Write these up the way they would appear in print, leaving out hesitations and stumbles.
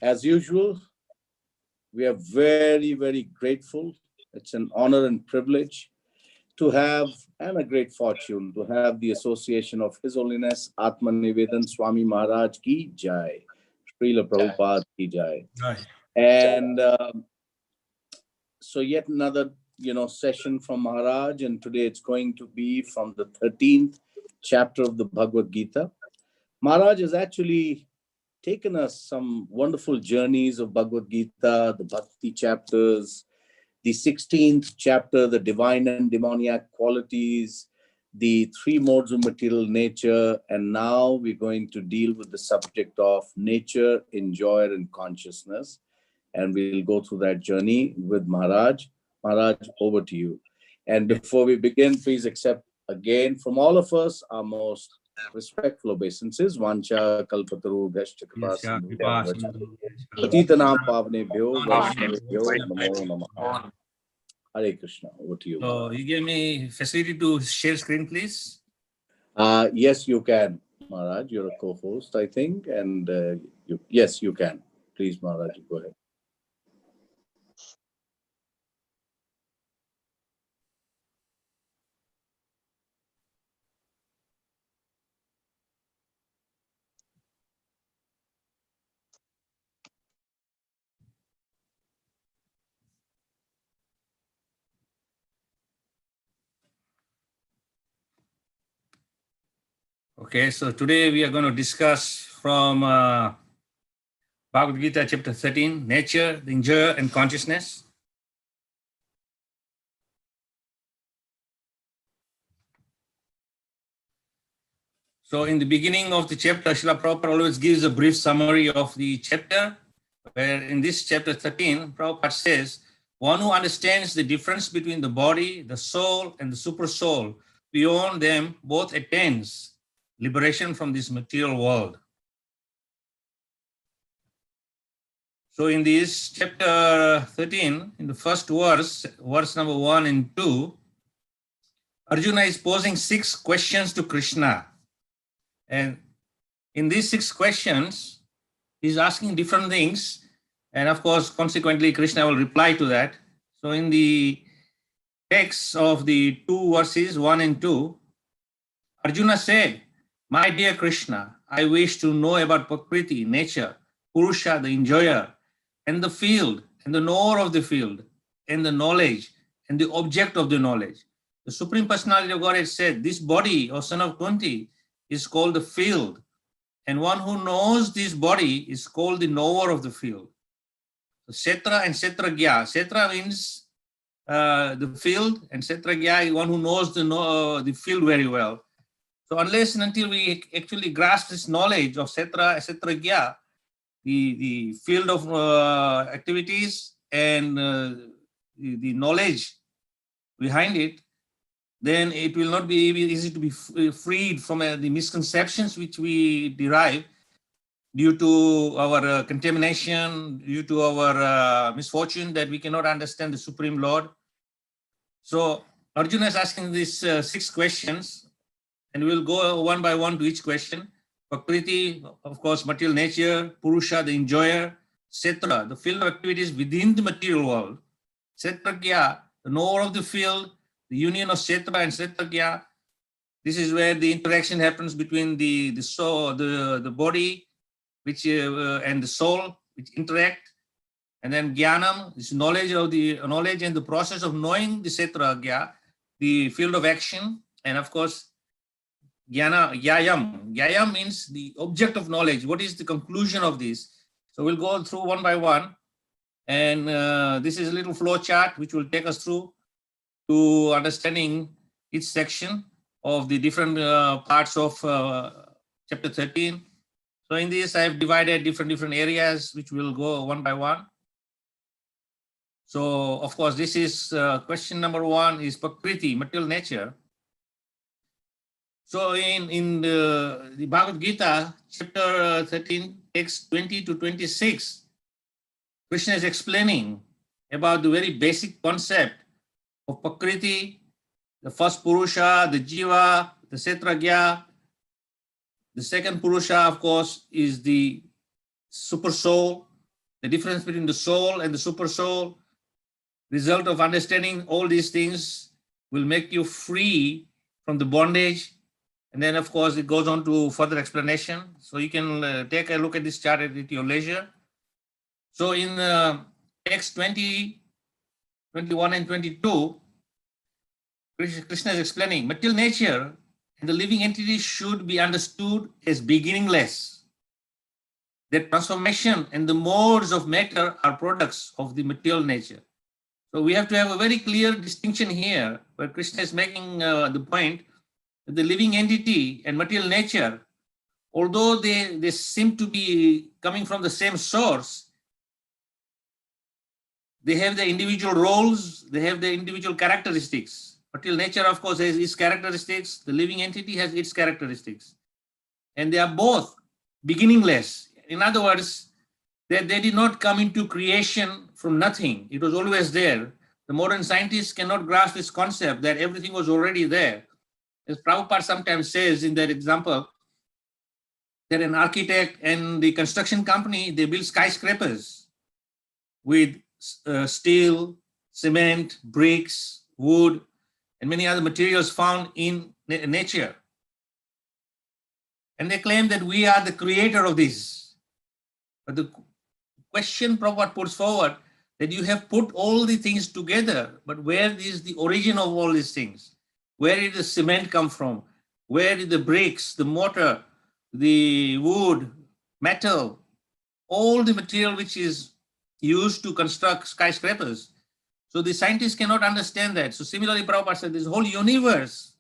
As usual, we are very, very grateful. It's an honor and privilege to have, and a great fortune, to have the association of His Holiness Atmanivedana Swami Maharaj Ki Jai, Srila Prabhupada Ki Jai. And so yet another, session from Maharaj, and today it's going to be from the 13th chapter of the Bhagavad Gita. Maharaj has actually taken us some wonderful journeys of Bhagavad Gita, the Bhakti chapters, the 16th chapter, the divine and demoniac qualities, the three modes of material nature, and now we're going to deal with the subject of nature, enjoyer, and consciousness. And we'll go through that journey with Maharaj. Maharaj, over to you. And before we begin, please accept again from all of us our most respectful obeisances. Vancha kalpataru bhashta patitanam pavnebhyo vaishnavebhyo namo namaha. Hare Krishna. Over to you. So you gave me facility to share screen, please. Yes, you can, Maharaj. You're a co-host, I think, and yes, you can. Please, Maharaj, go ahead. Okay, so today we are going to discuss from Bhagavad Gita chapter 13, nature, the enjoyer, and consciousness. So in the beginning of the chapter, Srila Prabhupada always gives a brief summary of the chapter, where in this chapter 13, Prabhupada says, one who understands the difference between the body, the soul, and the super soul, beyond them both attains liberation from this material world. So in this chapter 13, in the first verse number 1 and 2, Arjuna is posing 6 questions to Krishna. And in these 6 questions, he's asking different things. And of course, consequently, Krishna will reply to that. So in the text of the 2 verses, 1 and 2, Arjuna said, "My dear Krishna, I wish to know about Prakriti, nature, Purusha, the enjoyer, and the field, and the knower of the field, and the knowledge, and the object of the knowledge." The Supreme Personality of Godhead said, this body, or son of Kunti, is called the field, and one who knows this body is called the knower of the field. So Kshetra and Kshetrajna. Kshetra means the field, and Kshetrajna is one who knows the field very well. So unless and until we actually grasp this knowledge of Kshetrajna, the field of activities and the knowledge behind it, then it will not be easy to be freed from the misconceptions which we derive due to our contamination, due to our misfortune that we cannot understand the Supreme Lord. So Arjuna is asking these 6 questions, and we'll go one by one to each question. Prakriti, of course, material nature; Purusha, the enjoyer; Kshetra, the field of activities within the material world; Kshetrajna, the knower of the field, the union of Kshetra and Kshetrajna. This is where the interaction happens between the soul, the body, which and the soul, which interact. And then Jnānam is knowledge and the process of knowing the Kshetrajna, the field of action, and of course, Jnāyam. Jnāyam means the object of knowledge. What is the conclusion of this? So we'll go through one by one. And this is a little flow chart which will take us through to understanding each section of the different parts of chapter 13. So in this, I have divided different areas which will go one by one. So of course, this is question number 1 is Prakriti, material nature. So in the Bhagavad Gita, chapter 13, text 20 to 26, Krishna is explaining about the very basic concept of Prakriti, the first Purusha, the Jiva, the Kshetrajna. The second Purusha, of course, is the super soul, the difference between the soul and the super soul. Result of understanding all these things will make you free from the bondage. And then, of course, it goes on to further explanation. So you can take a look at this chart at your leisure. So in text 20, 21 and 22, Krishna is explaining material nature and the living entity should be understood as beginningless. That transformation and the modes of matter are products of the material nature. So we have to have a very clear distinction here, where Krishna is making the point that the living entity and material nature, although they seem to be coming from the same source, they have the individual roles, they have the individual characteristics. Material nature, of course, has its characteristics. The living entity has its characteristics. And they are both beginningless. In other words, they did not come into creation from nothing. It was always there. The modern scientists cannot grasp this concept that everything was already there. As Prabhupada sometimes says in that example, that an architect and the construction company, they build skyscrapers with steel, cement, bricks, wood, and many other materials found in nature. And they claim that we are the creator of this. But the question Prabhupada puts forward, that you have put all the things together, but where is the origin of all these things? Where did the cement come from? Where did the bricks, the mortar, the wood, metal, all the material which is used to construct skyscrapers? So the scientists cannot understand that. So similarly, Prabhupada said this whole universe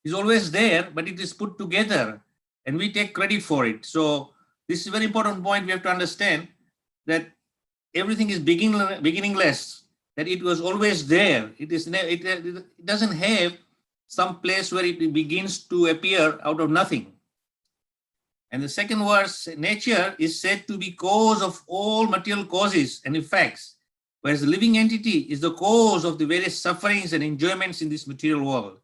is always there, but it is put together and we take credit for it. So this is a very important point. We have to understand that everything is beginningless, that it was always there. It doesn't have some place where it begins to appear out of nothing. And the second verse, nature is said to be cause of all material causes and effects, whereas the living entity is the cause of the various sufferings and enjoyments in this material world.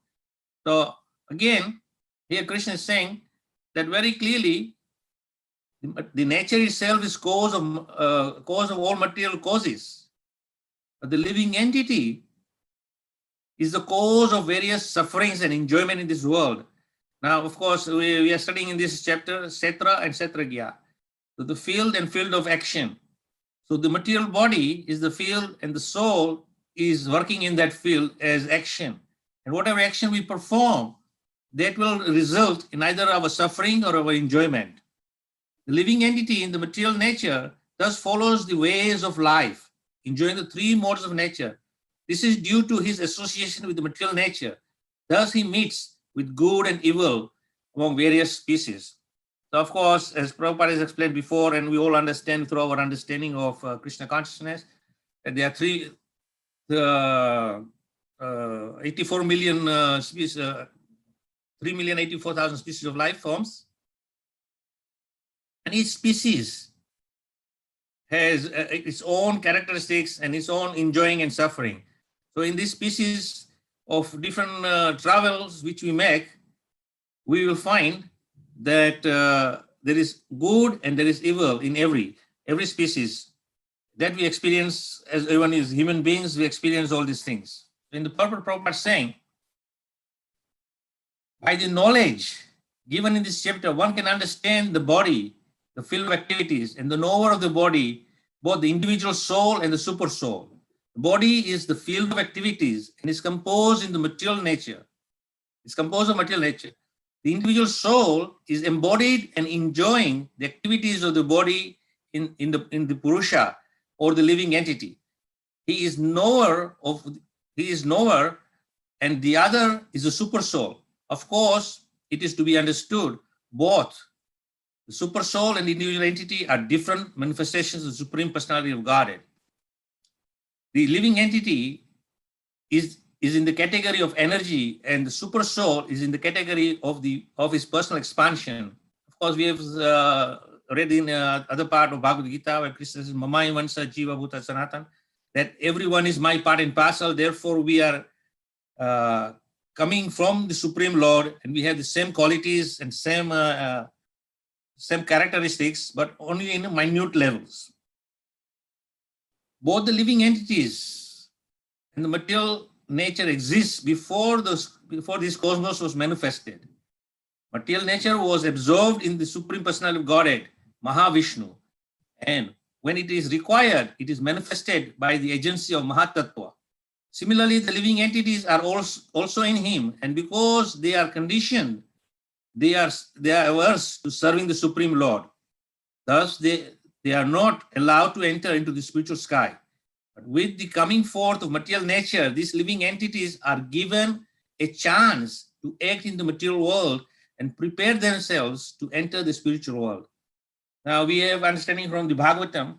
So again, here Krishna is saying that very clearly, the nature itself is cause of all material causes. But the living entity is the cause of various sufferings and enjoyment in this world. Now, of course, we are studying in this chapter, KSHETRA and KSHETRAJNA. So the field and field of action. So the material body is the field and the soul is working in that field as action. And whatever action we perform, that will result in either our suffering or our enjoyment. The living entity in the material nature thus follows the ways of life, enjoying the three modes of nature. This is due to his association with the material nature. Thus he meets with good and evil among various species. So of course, as Prabhupada has explained before, and we all understand through our understanding of Krishna consciousness, that there are 84 million species, 3,084,000 species of life forms. And each species has its own characteristics and its own enjoying and suffering. So in this species of different travels which we make, we will find that there is good and there is evil in every species that we experience. As everyone is human beings, we experience all these things. In the purport, Prabhupada is saying, by the knowledge given in this chapter, one can understand the body, the field of activities, and the knower of the body, both the individual soul and the super soul. The body is the field of activities and is composed in the material nature. It's composed of material nature. The individual soul is embodied and enjoying the activities of the body in the Purusha or the living entity. He is knower, and the other is the super soul. Of course, it is to be understood both the super soul and the individual entity are different manifestations of the Supreme Personality of Godhead. The living entity is in the category of energy, and the super soul is in the category of his personal expansion. Of course, we have read in other part of Bhagavad Gita where Krishna says, Mamai Vansa Jiva Bhuta Sanatan, that everyone is my part and parcel. Therefore, we are coming from the Supreme Lord, and we have the same qualities and same characteristics, but only in minute levels. both the living entities and the material nature exists before this cosmos was manifested. Material nature was absorbed in the Supreme Personality of Godhead, Mahavishnu, and when it is required, it is manifested by the agency of Mahatattva. Similarly, the living entities are also in him, and because they are conditioned, they are averse to serving the Supreme Lord. Thus, they are not allowed to enter into the spiritual sky. But with the coming forth of material nature, these living entities are given a chance to act in the material world and prepare themselves to enter the spiritual world. Now, we have understanding from the Bhagavatam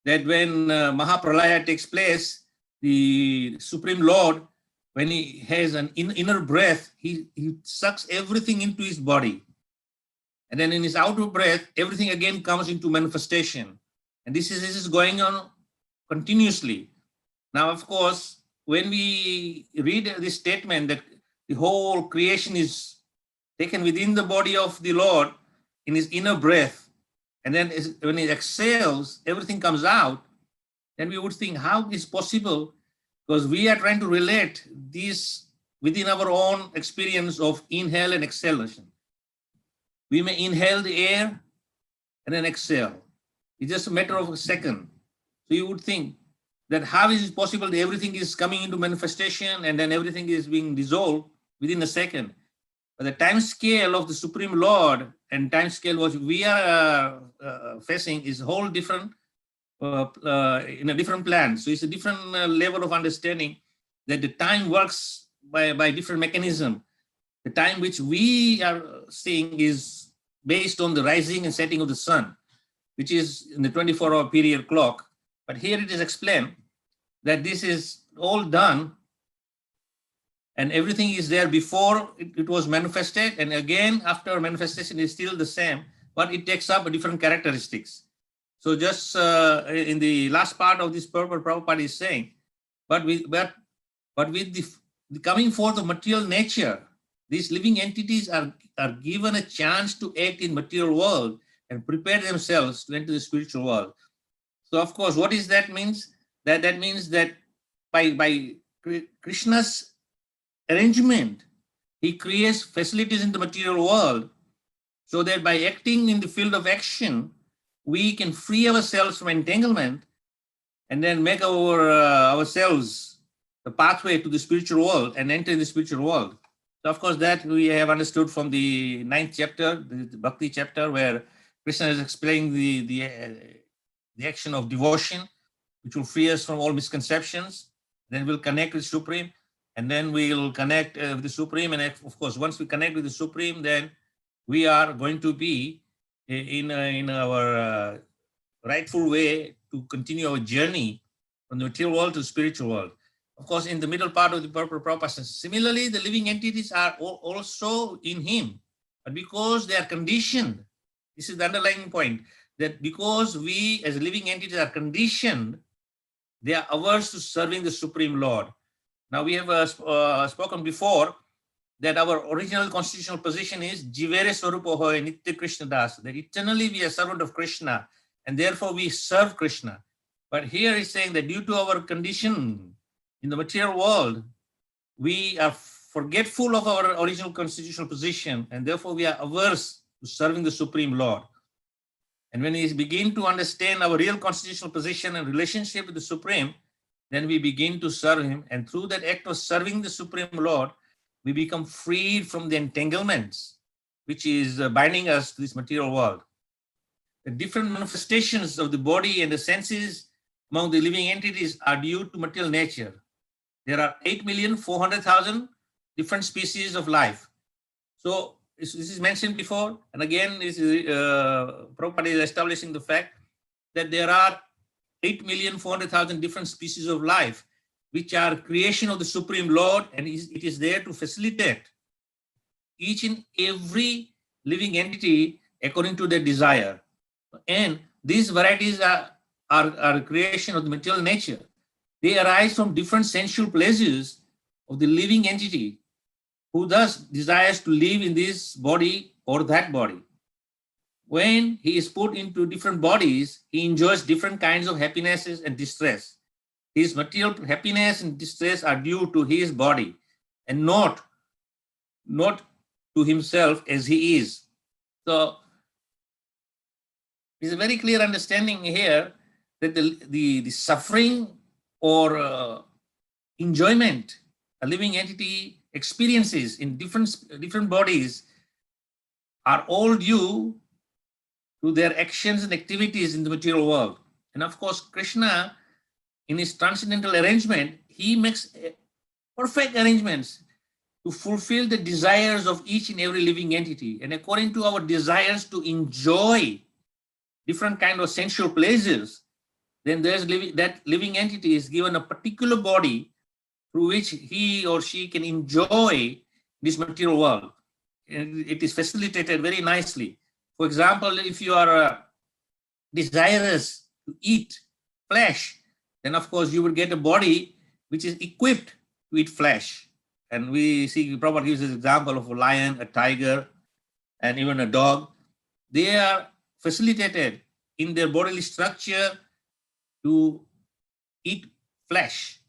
that when Mahapralaya takes place, the Supreme Lord, when he has an inner breath, he sucks everything into his body. And then in his outer breath, everything again comes into manifestation. And this is going on continuously. Now, of course, when we read this statement that the whole creation is taken within the body of the Lord in his inner breath, and then when he exhales, everything comes out, then we would think, how is possible? Because we are trying to relate this within our own experience of inhale and exhalation. We may inhale the air and then exhale. It's just a matter of a second. So you would think that how is it possible that everything is coming into manifestation and then everything is being dissolved within a second? But the time scale of the Supreme Lord and time scale what we are facing is whole different, in a different plan. So it's a different level of understanding that the time works by different mechanism. The time which we are seeing is based on the rising and setting of the sun, which is in the 24-hour period clock. But here it is explained that this is all done and everything is there before it was manifested, and again after manifestation is still the same, but it takes up a different characteristics. So just in the last part of this purport, Prabhupada is saying, but with the coming forth of material nature, these living entities are given a chance to act in material world and prepare themselves to enter the spiritual world. So of course, what is that means? That means that by Krishna's arrangement, he creates facilities in the material world so that by acting in the field of action, we can free ourselves from entanglement and then make ourselves the pathway to the spiritual world and enter the spiritual world. So of course that we have understood from the 9th chapter, the Bhakti chapter, where Krishna is explaining the action of devotion, which will free us from all misconceptions. Then we'll connect with Supreme, and then we'll connect with the Supreme. And of course, once we connect with the Supreme, then we are going to be in our rightful way to continue our journey from the material world to the spiritual world. Of course, in the middle part of the purport, Prabhupada says, similarly, the living entities are also in him, but because they are conditioned, this is the underlying point, that because we as living entities are conditioned, they are averse to serving the Supreme Lord. Now we have spoken before that our original constitutional position is Jivere Swarupa Hoy Nitya Krishna Das, that eternally we are servant of Krishna and therefore we serve Krishna. But here he's saying that due to our condition in the material world, we are forgetful of our original constitutional position and therefore we are averse to serving the Supreme Lord. And when we begin to understand our real constitutional position and relationship with the Supreme, then we begin to serve him. And through that act of serving the Supreme Lord, we become freed from the entanglements, which is binding us to this material world. The different manifestations of the body and the senses among the living entities are due to material nature. There are 8,400,000 different species of life. So this is mentioned before, and again, Prabhupada is establishing the fact that there are 8,400,000 different species of life, which are creation of the Supreme Lord, and it is there to facilitate each and every living entity according to their desire. And these varieties are creation of the material nature. They arise from different sensual pleasures of the living entity, who thus desires to live in this body or that body. when he is put into different bodies, he enjoys different kinds of happinesses and distress. His material happiness and distress are due to his body and not to himself as he is. So there's a very clear understanding here that the suffering or enjoyment a living entity experiences in different bodies are all due to their actions and activities in the material world. And of course, Krishna, in his transcendental arrangement, he makes perfect arrangements to fulfill the desires of each and every living entity. And according to our desires to enjoy different kind of sensual pleasures, then that living entity is given a particular body through which he or she can enjoy this material world. And it is facilitated very nicely. For example, if you are desirous to eat flesh, then of course you will get a body which is equipped to eat flesh. And we see Prabhupada gives this example of a lion, a tiger, and even a dog. They are facilitated in their bodily structure to eat flesh.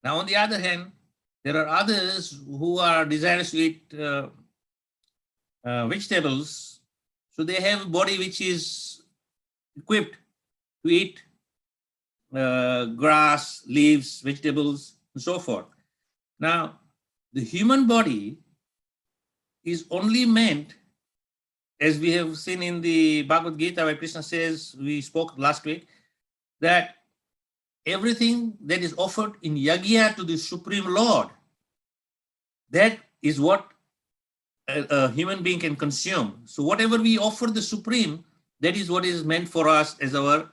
Now, on the other hand, there are others who are desirous to eat vegetables. So they have a body which is equipped to eat grass, leaves, vegetables, and so forth. Now, the human body is only meant, as we have seen in the Bhagavad Gita, where Krishna says, we spoke last week, that everything that is offered in yajna to the Supreme Lord, that is what a human being can consume. So whatever we offer the Supreme, that is what is meant for us as our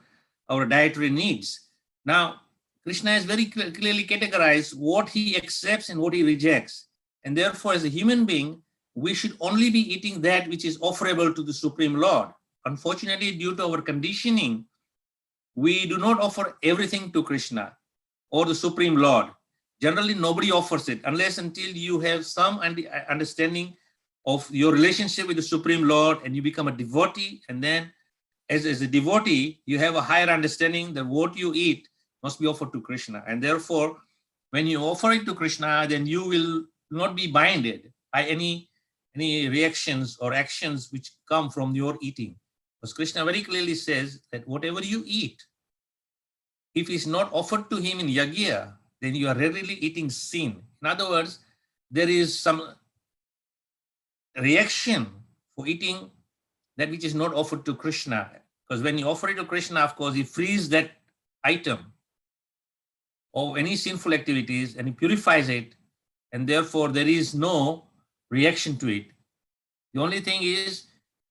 dietary needs. Now, Krishna has very clearly categorized what he accepts and what he rejects. And therefore, as a human being, we should only be eating that which is offerable to the Supreme Lord. Unfortunately, due to our conditioning, we do not offer everything to Krishna or the Supreme Lord. Generally, nobody offers it unless until you have some understanding of your relationship with the Supreme Lord and you become a devotee. And then as a devotee, you have a higher understanding that what you eat must be offered to Krishna. And therefore, when you offer it to Krishna, then you will not be binded by any reactions or actions which come from your eating. Because Krishna very clearly says that whatever you eat, if it's not offered to him in yajna, then you are readily eating sin. In other words, there is some reaction for eating that which is not offered to Krishna. Because when you offer it to Krishna, of course, he frees that item of any sinful activities and he purifies it, and therefore there is no reaction to it. The only thing is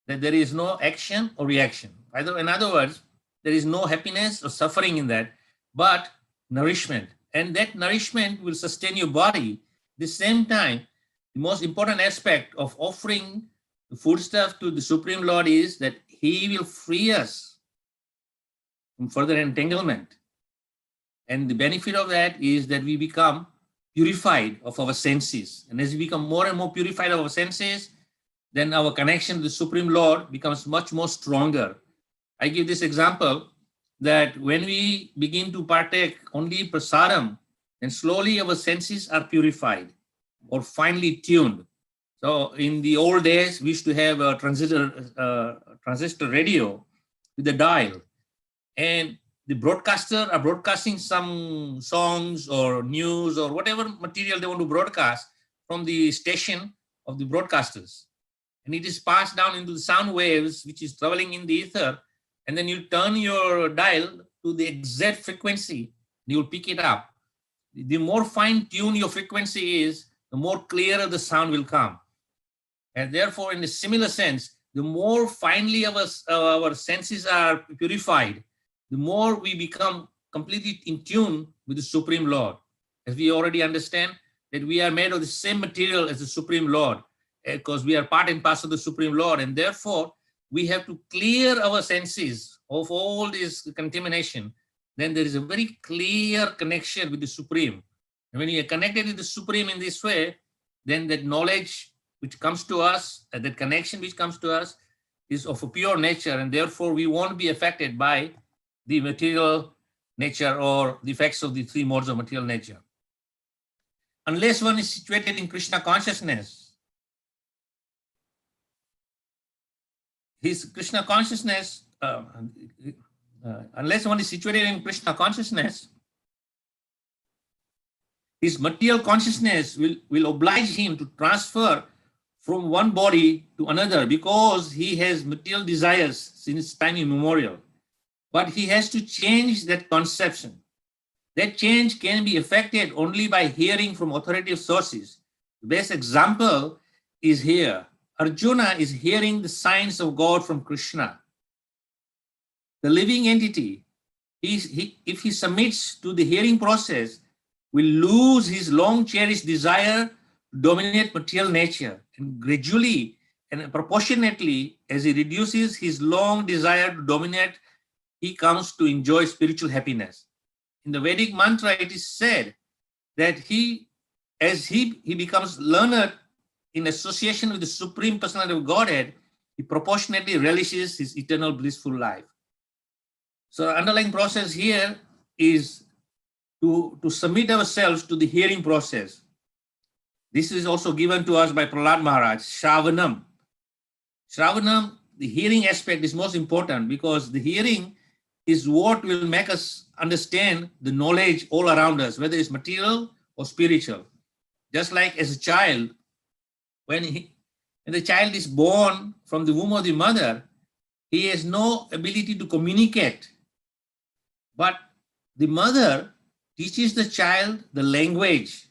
that there is no action or reaction. In other words, there is no happiness or suffering in that, but nourishment. And that nourishment will sustain your body. At the same time, the most important aspect of offering the foodstuff to the Supreme Lord is that he will free us from further entanglement. And the benefit of that is that we become purified of our senses. And as we become more and more purified of our senses, then our connection to the Supreme Lord becomes much more stronger. I give this example that when we begin to partake only prasadam, then slowly our senses are purified or finely tuned. So in the old days, we used to have a transistor radio with a dial, and the broadcaster are broadcasting some songs or news or whatever material they want to broadcast from the station of the broadcasters. And it is passed down into the sound waves, which is traveling in the ether. And then you turn your dial to the exact frequency, you will pick it up. The more fine-tuned your frequency is, the more clearer the sound will come. And therefore, in a similar sense, the more finely our senses are purified, the more we become completely in tune with the Supreme Lord. As we already understand that we are made of the same material as the Supreme Lord, because we are part and parcel of the Supreme Lord, and therefore we have to clear our senses of all this contamination. Then there is a very clear connection with the Supreme. And when you are connected with the Supreme in this way, then that knowledge which comes to us, that connection which comes to us, is of a pure nature, and therefore we won't be affected by the material nature or the effects of the three modes of material nature. Unless one is situated in Krishna consciousness, his Krishna consciousness, unless one is situated in Krishna consciousness, his material consciousness will oblige him to transfer from one body to another because he has material desires since time immemorial. But he has to change that conception. That change can be effected only by hearing from authoritative sources. The best example is here. Arjuna is hearing the signs of God from Krishna. The living entity, if he submits to the hearing process, will lose his long cherished desire to dominate material nature, and gradually and proportionately as he reduces his long desire to dominate, he comes to enjoy spiritual happiness. In the Vedic mantra, it is said that as he becomes learned in association with the Supreme Personality of Godhead, he proportionately relishes his eternal blissful life. So the underlying process here is to submit ourselves to the hearing process. This is also given to us by Prahlad Maharaj, Shravanam. Shravanam, the hearing aspect is most important because the hearing is what will make us understand the knowledge all around us, whether it's material or spiritual. Just like as a child, when the child is born from the womb of the mother, he has no ability to communicate. But the mother teaches the child the language.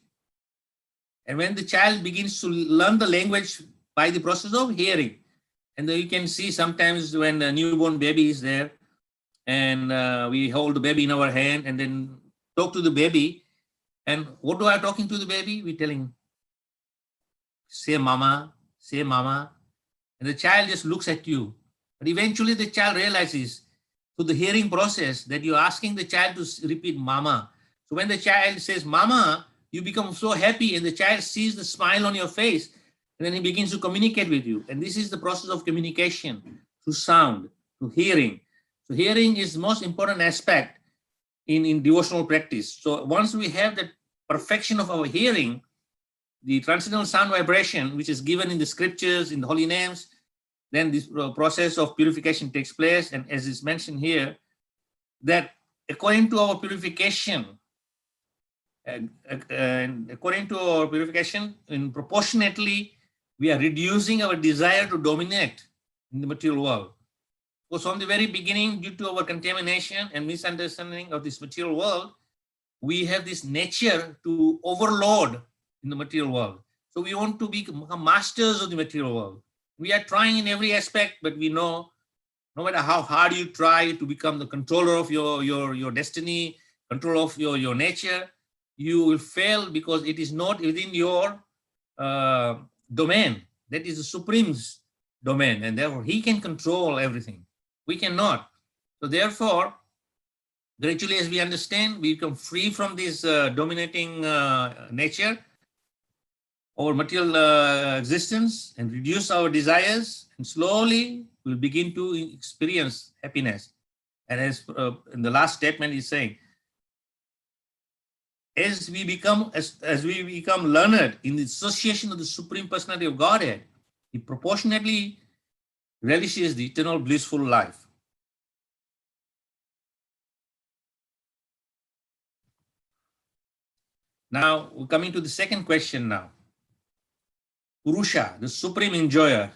And when the child begins to learn the language by the process of hearing, and then you can see sometimes when a newborn baby is there, and we hold the baby in our hand and then talk to the baby. And what do I talking to the baby? We telling, say mama, say mama. And the child just looks at you. But eventually the child realizes through the hearing process that you're asking the child to repeat mama. So when the child says mama, you become so happy and the child sees the smile on your face and then he begins to communicate with you. And this is the process of communication through sound, through hearing. So hearing is the most important aspect in devotional practice. So once we have that perfection of our hearing, the transcendental sound vibration, which is given in the scriptures, in the holy names, then this process of purification takes place. And as is mentioned here, that according to our purification, and proportionately, we are reducing our desire to dominate in the material world. Because from the very beginning, due to our contamination and misunderstanding of this material world, we have this nature to overload in the material world. So we want to become masters of the material world. We are trying in every aspect, but we know no matter how hard you try to become the controller of your destiny, control of your nature, you will fail because it is not within your domain. That is the Supreme's domain, and therefore he can control everything. We cannot. So therefore, gradually as we understand, we become free from this dominating nature or material existence and reduce our desires, and slowly we'll begin to experience happiness. And as in the last statement he's saying, as we become learned in the association of the Supreme Personality of Godhead, he proportionately relishes the eternal blissful life. Now we're coming to the second question now. Purusha, the supreme enjoyer.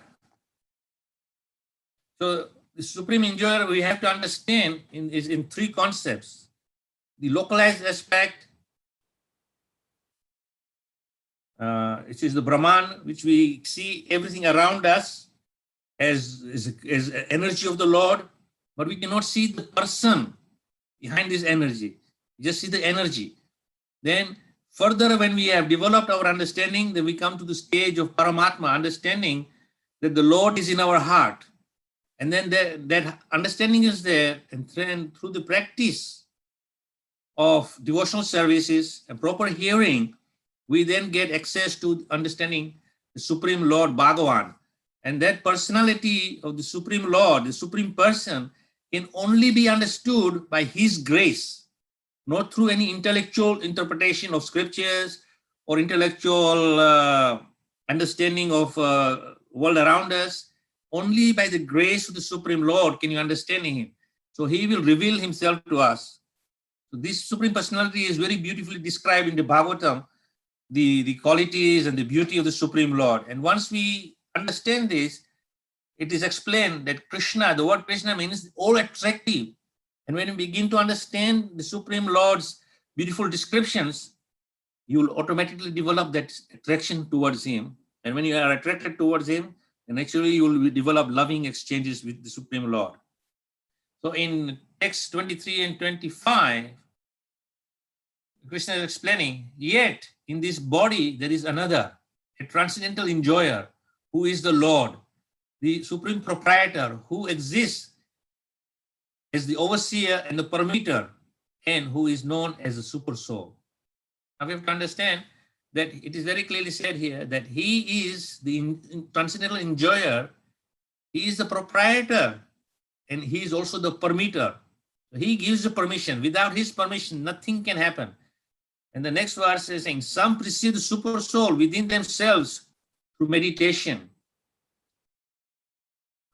So the supreme enjoyer we have to understand is in three concepts. The localized aspect, it is the Brahman, which we see everything around us as energy of the Lord, but we cannot see the person behind this energy. We just see the energy. Then further, when we have developed our understanding, then we come to the stage of Paramatma, understanding that the Lord is in our heart. And then that understanding is there, and then through the practice of devotional services and proper hearing, we then get access to understanding the Supreme Lord Bhagavan. And that personality of the Supreme Lord, the Supreme Person, can only be understood by His grace, not through any intellectual interpretation of scriptures or intellectual understanding of world around us. Only by the grace of the Supreme Lord can you understand Him. So He will reveal Himself to us. So this Supreme Personality is very beautifully described in the Bhagavatam, the qualities and the beauty of the Supreme Lord. And once we understand this, it is explained that Krishna, the word Krishna means all attractive. And when you begin to understand the Supreme Lord's beautiful descriptions, you will automatically develop that attraction towards Him. And when you are attracted towards Him, then actually you will develop loving exchanges with the Supreme Lord. So in text 23 and 25, Krishna is explaining, yet in this body there is another, a transcendental enjoyer, who is the Lord, the Supreme Proprietor, who exists as the overseer and the permitter, and who is known as the Super Soul. Now we have to understand that it is very clearly said here that He is the transcendental enjoyer, He is the proprietor, and He is also the permitter. He gives the permission. Without His permission, nothing can happen. And the next verse is saying, some perceive the Super Soul within themselves through meditation,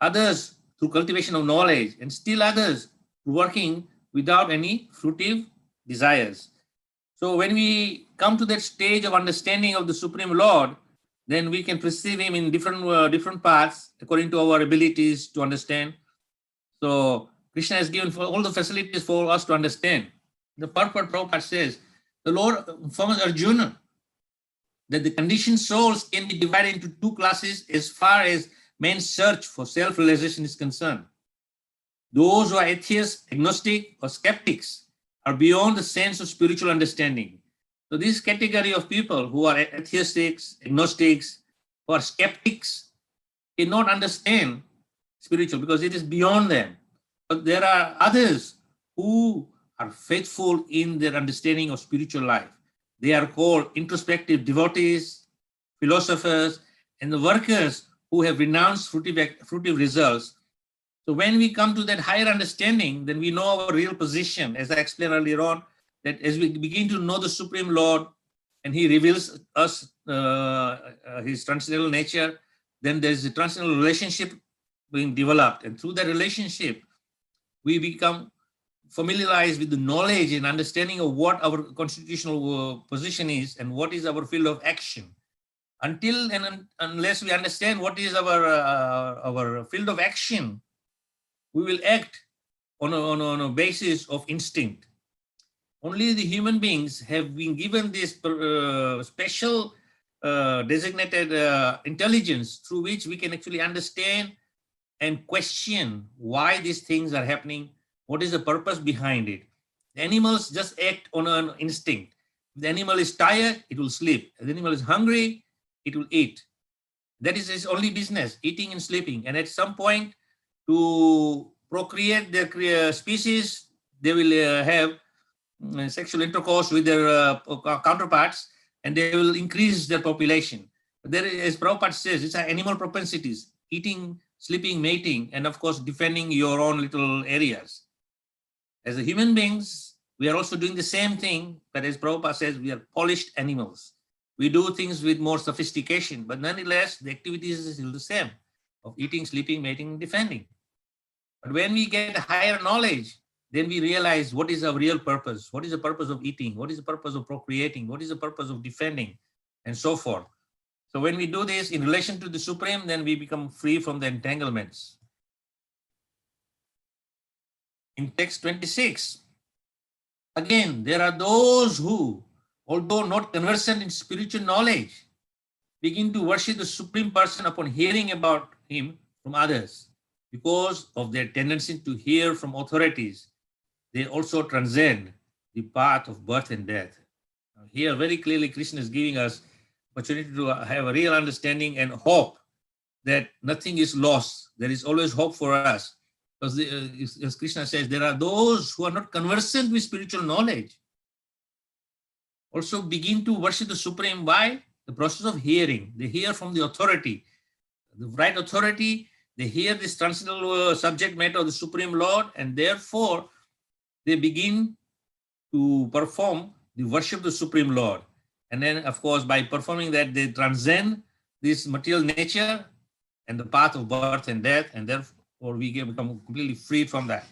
others through cultivation of knowledge, and still others working without any fruitive desires. So when we come to that stage of understanding of the Supreme Lord, then we can perceive Him in different paths according to our abilities to understand. So Krishna has given all the facilities for us to understand. The purport Prabhupada says, the Lord informs Arjuna that the conditioned souls can be divided into two classes as far as man's search for self-realization is concerned. Those who are atheists, agnostic, or skeptics are beyond the sense of spiritual understanding. So this category of people who are atheists, agnostics, who are skeptics, cannot understand spiritual because it is beyond them. But there are others who are faithful in their understanding of spiritual life. They are called introspective devotees, philosophers, and the workers who have renounced fruitive results. So when we come to that higher understanding, then we know our real position. As I explained earlier on, that as we begin to know the Supreme Lord and He reveals us His transcendental nature, then there is a transcendental relationship being developed. And through that relationship, we become familiarized with the knowledge and understanding of what our constitutional position is and what is our field of action. Until and unless we understand what is our field of action, we will act on a basis of instinct. Only the human beings have been given this special designated intelligence through which we can actually understand and question why these things are happening, what is the purpose behind it. The animals just act on an instinct. If the animal is tired, it will sleep. If the animal is hungry, it will eat. That is its only business, eating and sleeping. And at some point, to procreate their species, they will have sexual intercourse with their counterparts, and they will increase their population. But there, as Prabhupada says, it's animal propensities, eating, sleeping, mating, and of course, defending your own little areas. As a human beings, we are also doing the same thing, but as Prabhupada says, we are polished animals. We do things with more sophistication, but nonetheless, the activities is still the same of eating, sleeping, mating, defending. But when we get higher knowledge, then we realize what is our real purpose. What is the purpose of eating? What is the purpose of procreating? What is the purpose of defending? And so forth. So when we do this in relation to the Supreme, then we become free from the entanglements. In text 26, again, there are those who, although not conversant in spiritual knowledge, begin to worship the Supreme Person upon hearing about Him from others. Because of their tendency to hear from authorities, they also transcend the path of birth and death. Here, very clearly, Krishna is giving us opportunity to have a real understanding and hope that nothing is lost. There is always hope for us. Because as Krishna says, there are those who are not conversant with spiritual knowledge, also begin to worship the Supreme by the process of hearing. They hear from the authority. the right authority, they hear this transcendental subject matter of the Supreme Lord, and therefore they begin to perform the worship of the Supreme Lord. And then, of course, by performing that, they transcend this material nature and the path of birth and death, and therefore we become completely free from that.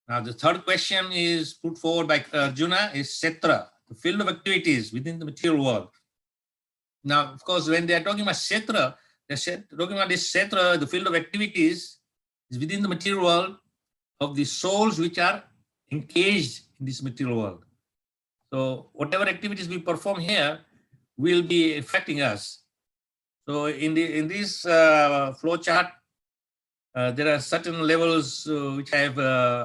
Now, the third question is put forward by Arjuna is Kshetra, the field of activities within the material world. Now, of course, when they are talking about Kshetra, they're talking about this Kshetra, the field of activities is within the material world of the souls which are engaged in this material world. So whatever activities we perform here will be affecting us. So in this flow chart, there are certain levels which I have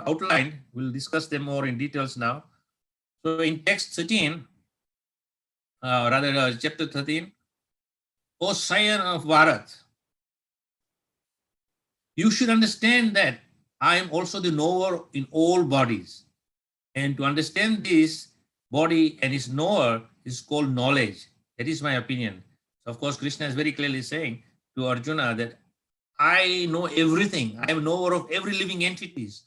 outlined. We'll discuss them more in details now. So in text 13, chapter 13, O scion of Bharat, you should understand that I am also the knower in all bodies. And to understand this body and its knower is called knowledge. That is my opinion. So of course, Krishna is very clearly saying to Arjuna that I know everything. I am knower of every living entities.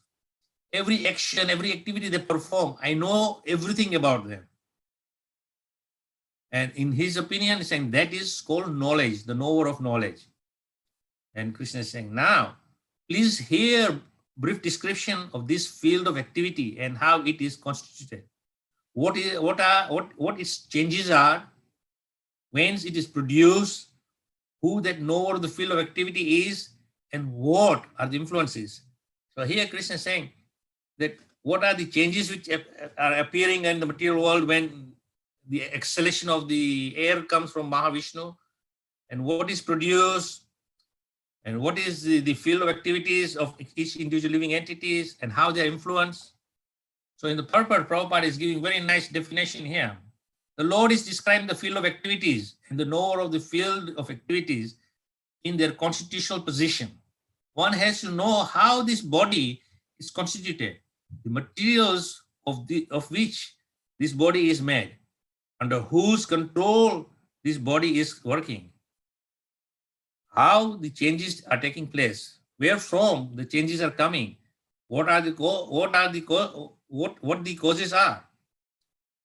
Every action, every activity they perform, I know everything about them. And in his opinion, he's saying that is called knowledge, the knower of knowledge. And Krishna is saying, now, please hear brief description of this field of activity and how it is constituted. What its changes are, whence it is produced, who that knower of the field of activity is, and what are the influences. So here Krishna is saying that what are the changes which are appearing in the material world when the exhalation of the air comes from Mahavishnu, and what is produced, and what is the field of activities of each individual living entities, and how they are influenced. So in the purport, Prabhupada is giving very nice definition here. The Lord is describing the field of activities and the knower of the field of activities in their constitutional position. One has to know how this body is constituted, the materials of which this body is made, under whose control this body is working, how the changes are taking place, where from the changes are coming, what the causes are,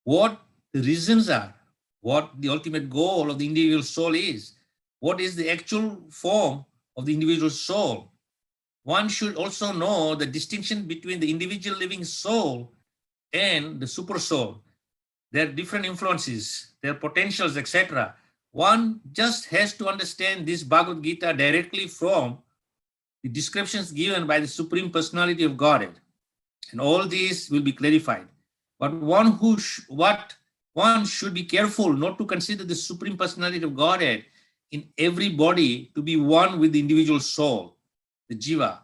what the reasons are, what the ultimate goal of the individual soul is, what is the actual form of the individual soul. One should also know the distinction between the individual living soul and the super soul, their different influences, their potentials, etc. One just has to understand this Bhagavad Gita directly from the descriptions given by the Supreme Personality of Godhead, and all these will be clarified. But one should be careful not to consider the Supreme Personality of Godhead in every body to be one with the individual soul, the jiva.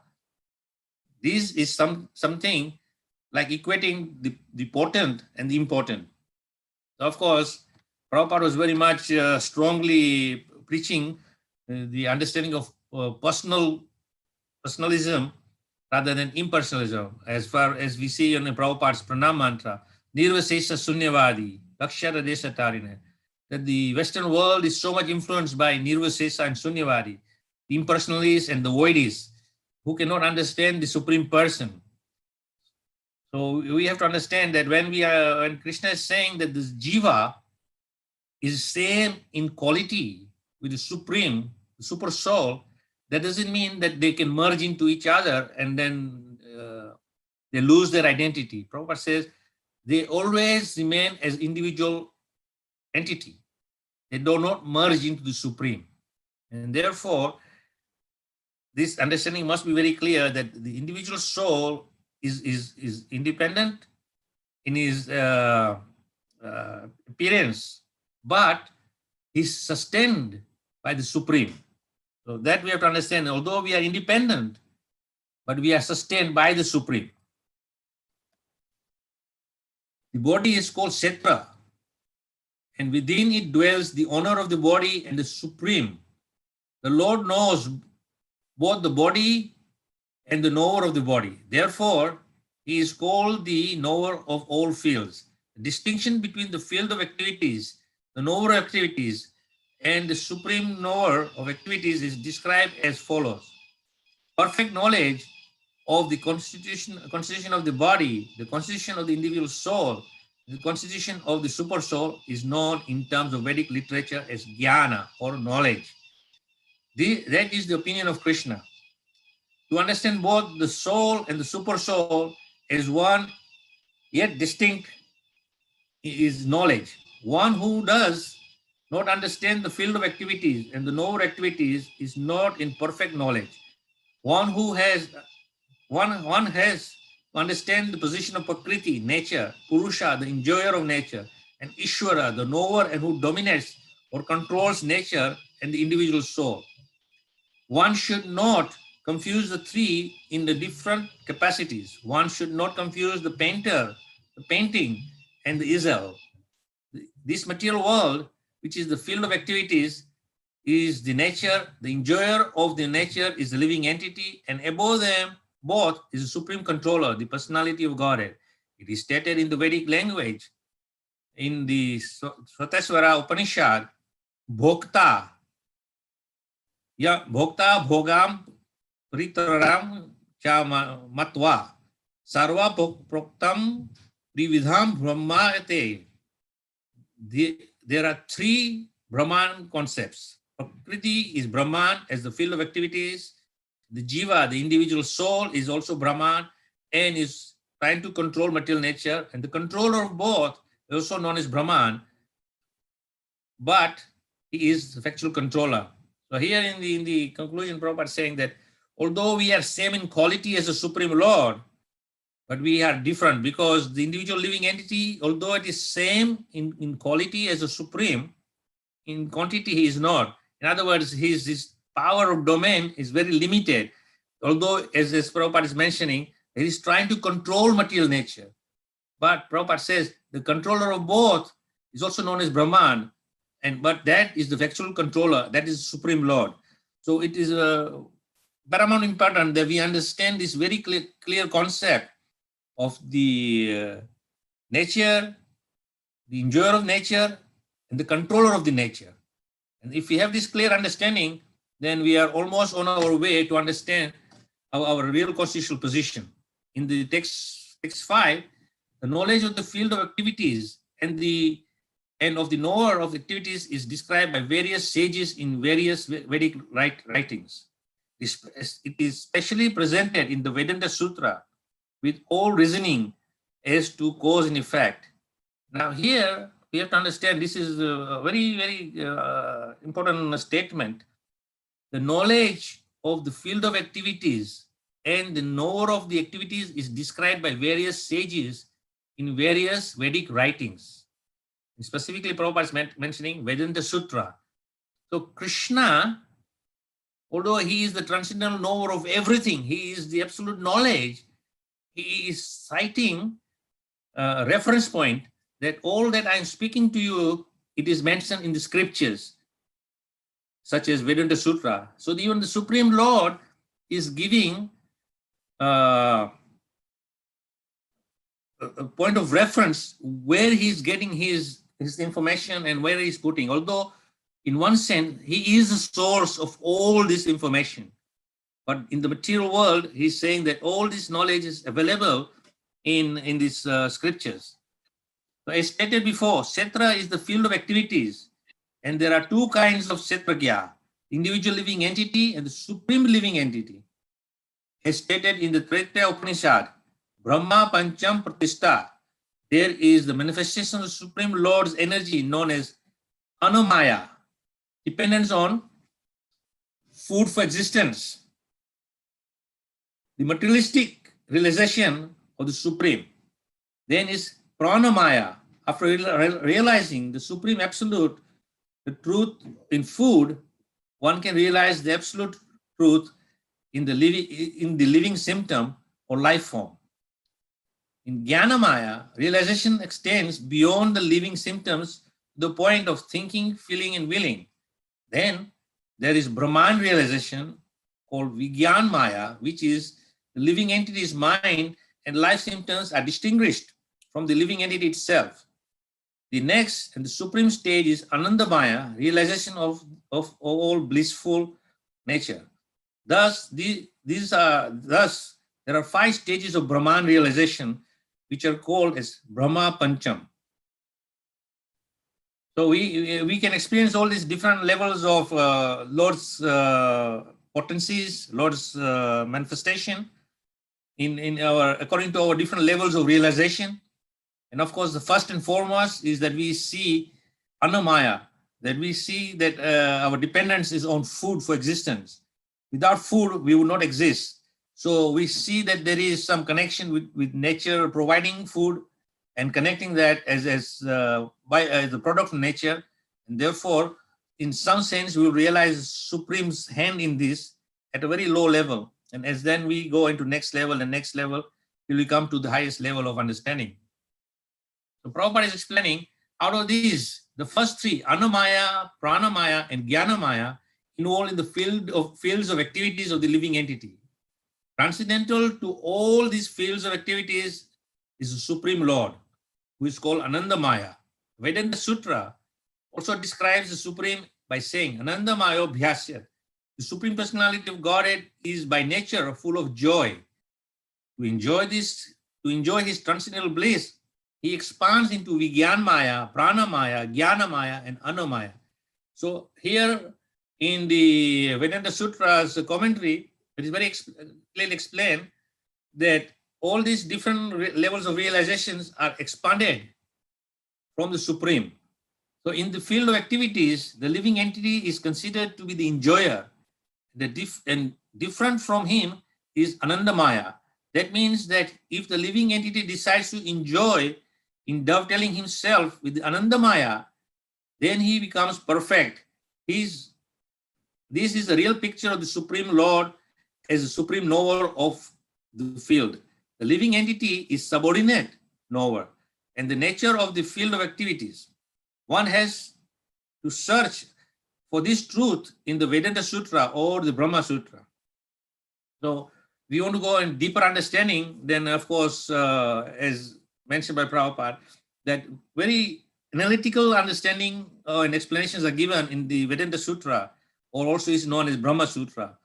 This is something like equating the potent and the important. So of course, Prabhupada was very much strongly preaching the understanding of personalism rather than impersonalism, as far as we see in Prabhupada's pranam mantra, Nirvasesha Sunyavadi, Lakshara Desha Tarine, that the Western world is so much influenced by Nirvasesha and Sunyavadi, the impersonalists and the voidists, who cannot understand the Supreme Person. So we have to understand that when Krishna is saying that this jiva is same in quality with the Supreme, the Super Soul, that doesn't mean that they can merge into each other and then they lose their identity. Prabhupada says they always remain as individual entity. They do not merge into the Supreme. And therefore, this understanding must be very clear that the individual soul is independent in his appearance, but is sustained by the Supreme. So that we have to understand. Although we are independent, but we are sustained by the Supreme. The body is called Kshetra, and within it dwells the owner of the body and the Supreme. The Lord knows both the body and the knower of the body. Therefore, he is called the knower of all fields. The distinction between the field of activities, the knower of activities, and the supreme knower of activities is described as follows. Perfect knowledge of the constitution of the body, the constitution of the individual soul, the constitution of the super soul is known in terms of Vedic literature as Jnana or knowledge. That is the opinion of Krishna. To understand both the soul and the super soul as one yet distinct is knowledge. One who does not understand the field of activities and the knower activities is not in perfect knowledge. One has to understand the position of Prakriti, nature, Purusha, the enjoyer of nature, and Ishvara, the knower and who dominates or controls nature and the individual soul. One should not confuse the three in the different capacities. One should not confuse the painter, the painting, and the easel. This material world, which is the field of activities, is the nature. The enjoyer of the nature is the living entity, and above them both is the supreme controller, the personality of Godhead. It is stated in the Vedic language, in the Svatesvara Upanishad, Bhokta, Bhokta Bhogam Pritaram Cha Matva, Sarva Proktam Prividham Brahmayate. There are three Brahman concepts. Prakriti is Brahman as the field of activities. The Jiva, the individual soul, is also Brahman and is trying to control material nature. And the controller of both is also known as Brahman, but he is the factual controller. So here in the conclusion, Prabhupada is saying that although we are same in quality as the Supreme Lord, but we are different because the individual living entity, although it is same in quality as the Supreme, in quantity he is not. In other words, his power of domain is very limited. Although, as Prabhupada is mentioning, he is trying to control material nature. But Prabhupada says the controller of both is also known as Brahman, but that is the factual controller, that is Supreme Lord. So it is paramount important that we understand this very clear concept of the nature, the enjoyer of nature, and the controller of the nature. And if we have this clear understanding, then we are almost on our way to understand our real constitutional position. In the text 5, the knowledge of the field of activities and of the knower of activities is described by various sages in various Vedic writings. It is specially presented in the Vedanta Sutra with all reasoning as to cause and effect. Now here, we have to understand this is a very, very important statement. The knowledge of the field of activities and the knower of the activities is described by various sages in various Vedic writings. And specifically, Prabhupada is mentioning Vedanta Sutra. So Krishna, although he is the transcendental knower of everything, he is the absolute knowledge, he is citing a reference point that all that I am speaking to you, it is mentioned in the scriptures, such as Vedanta Sutra. So even the Supreme Lord is giving a point of reference where he's getting his information and where he's putting. Although in one sense, he is the source of all this information. But in the material world, he's saying that all this knowledge is available in these scriptures. So as stated before, Kshetra is the field of activities. And there are two kinds of Kshetrajna, individual living entity and the supreme living entity. As stated in the Taittiriya Upanishad, Brahma Pancham Pratishta, there is the manifestation of the Supreme Lord's energy known as Anamaya, dependence on food for existence. The materialistic realization of the Supreme. Then is Pranamaya, after realizing the Supreme Absolute, the truth in food, one can realize the absolute truth in the living symptom or life form. In Jnanamaya, realization extends beyond the living symptoms to the point of thinking, feeling, and willing. Then there is Brahman realization called Vijnanamaya, which is the living entity's mind and life symptoms are distinguished from the living entity itself. The next and the supreme stage is Anandamaya, realization of all blissful nature. Thus, there are 5 stages of Brahman realization, which are called as Brahma Pancham. So we can experience all these different levels of Lord's potencies, Lord's manifestation according to our different levels of realization. And of course, the first and foremost is that we see Annamaya, that we see that our dependence is on food for existence. Without food, we would not exist. So we see that there is some connection with nature providing food and connecting that as the product of nature. And therefore, in some sense, we will realize Supreme's hand in this at a very low level. And as then we go into next level and next level, till we come to the highest level of understanding. So Prabhupada is explaining, out of these, the first 3, Annamaya, Pranamaya, and Jnanamaya, involved in the fields of activities of the living entity. Transcendental to all these fields of activities is the Supreme Lord, who is called Anandamaya. Vedanta Sutra also describes the Supreme by saying, Anandamayo Bhyasya. The Supreme Personality of Godhead is by nature full of joy. To enjoy his transcendental bliss, he expands into Vijnanamaya, Pranamaya, Jnanamaya, and Annamaya. So here in the Vedanta Sutra's commentary, it is very clearly explained that all these different levels of realizations are expanded from the Supreme. So in the field of activities, the living entity is considered to be the enjoyer. And different from him is Anandamaya. That means that if the living entity decides to enjoy in dovetailing himself with the Anandamaya, then he becomes perfect. This is a real picture of the Supreme Lord as the supreme knower of the field. The living entity is subordinate knower, and the nature of the field of activities. One has to search for this truth in the Vedanta Sutra or the Brahma Sutra. So we want to go in deeper understanding, then of course, as mentioned by Prabhupada, that very analytical understanding and explanations are given in the Vedanta Sutra, or also is known as Brahma Sutra.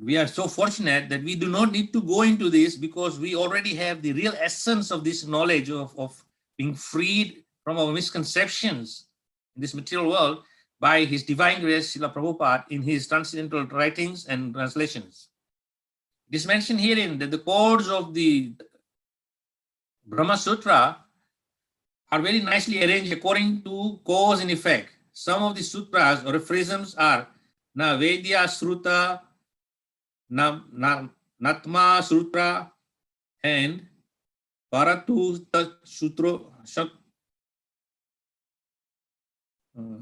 We are so fortunate that we do not need to go into this because we already have the real essence of this knowledge of being freed from our misconceptions in this material world by His Divine Grace, Srila Prabhupada, in his transcendental writings and translations. It is mentioned herein that the chords of the Brahma Sutra are very nicely arranged according to cause and effect. Some of the sutras or aphorisms are Na Vedya Sruta, Natma Sutra, and Paratu Sutra.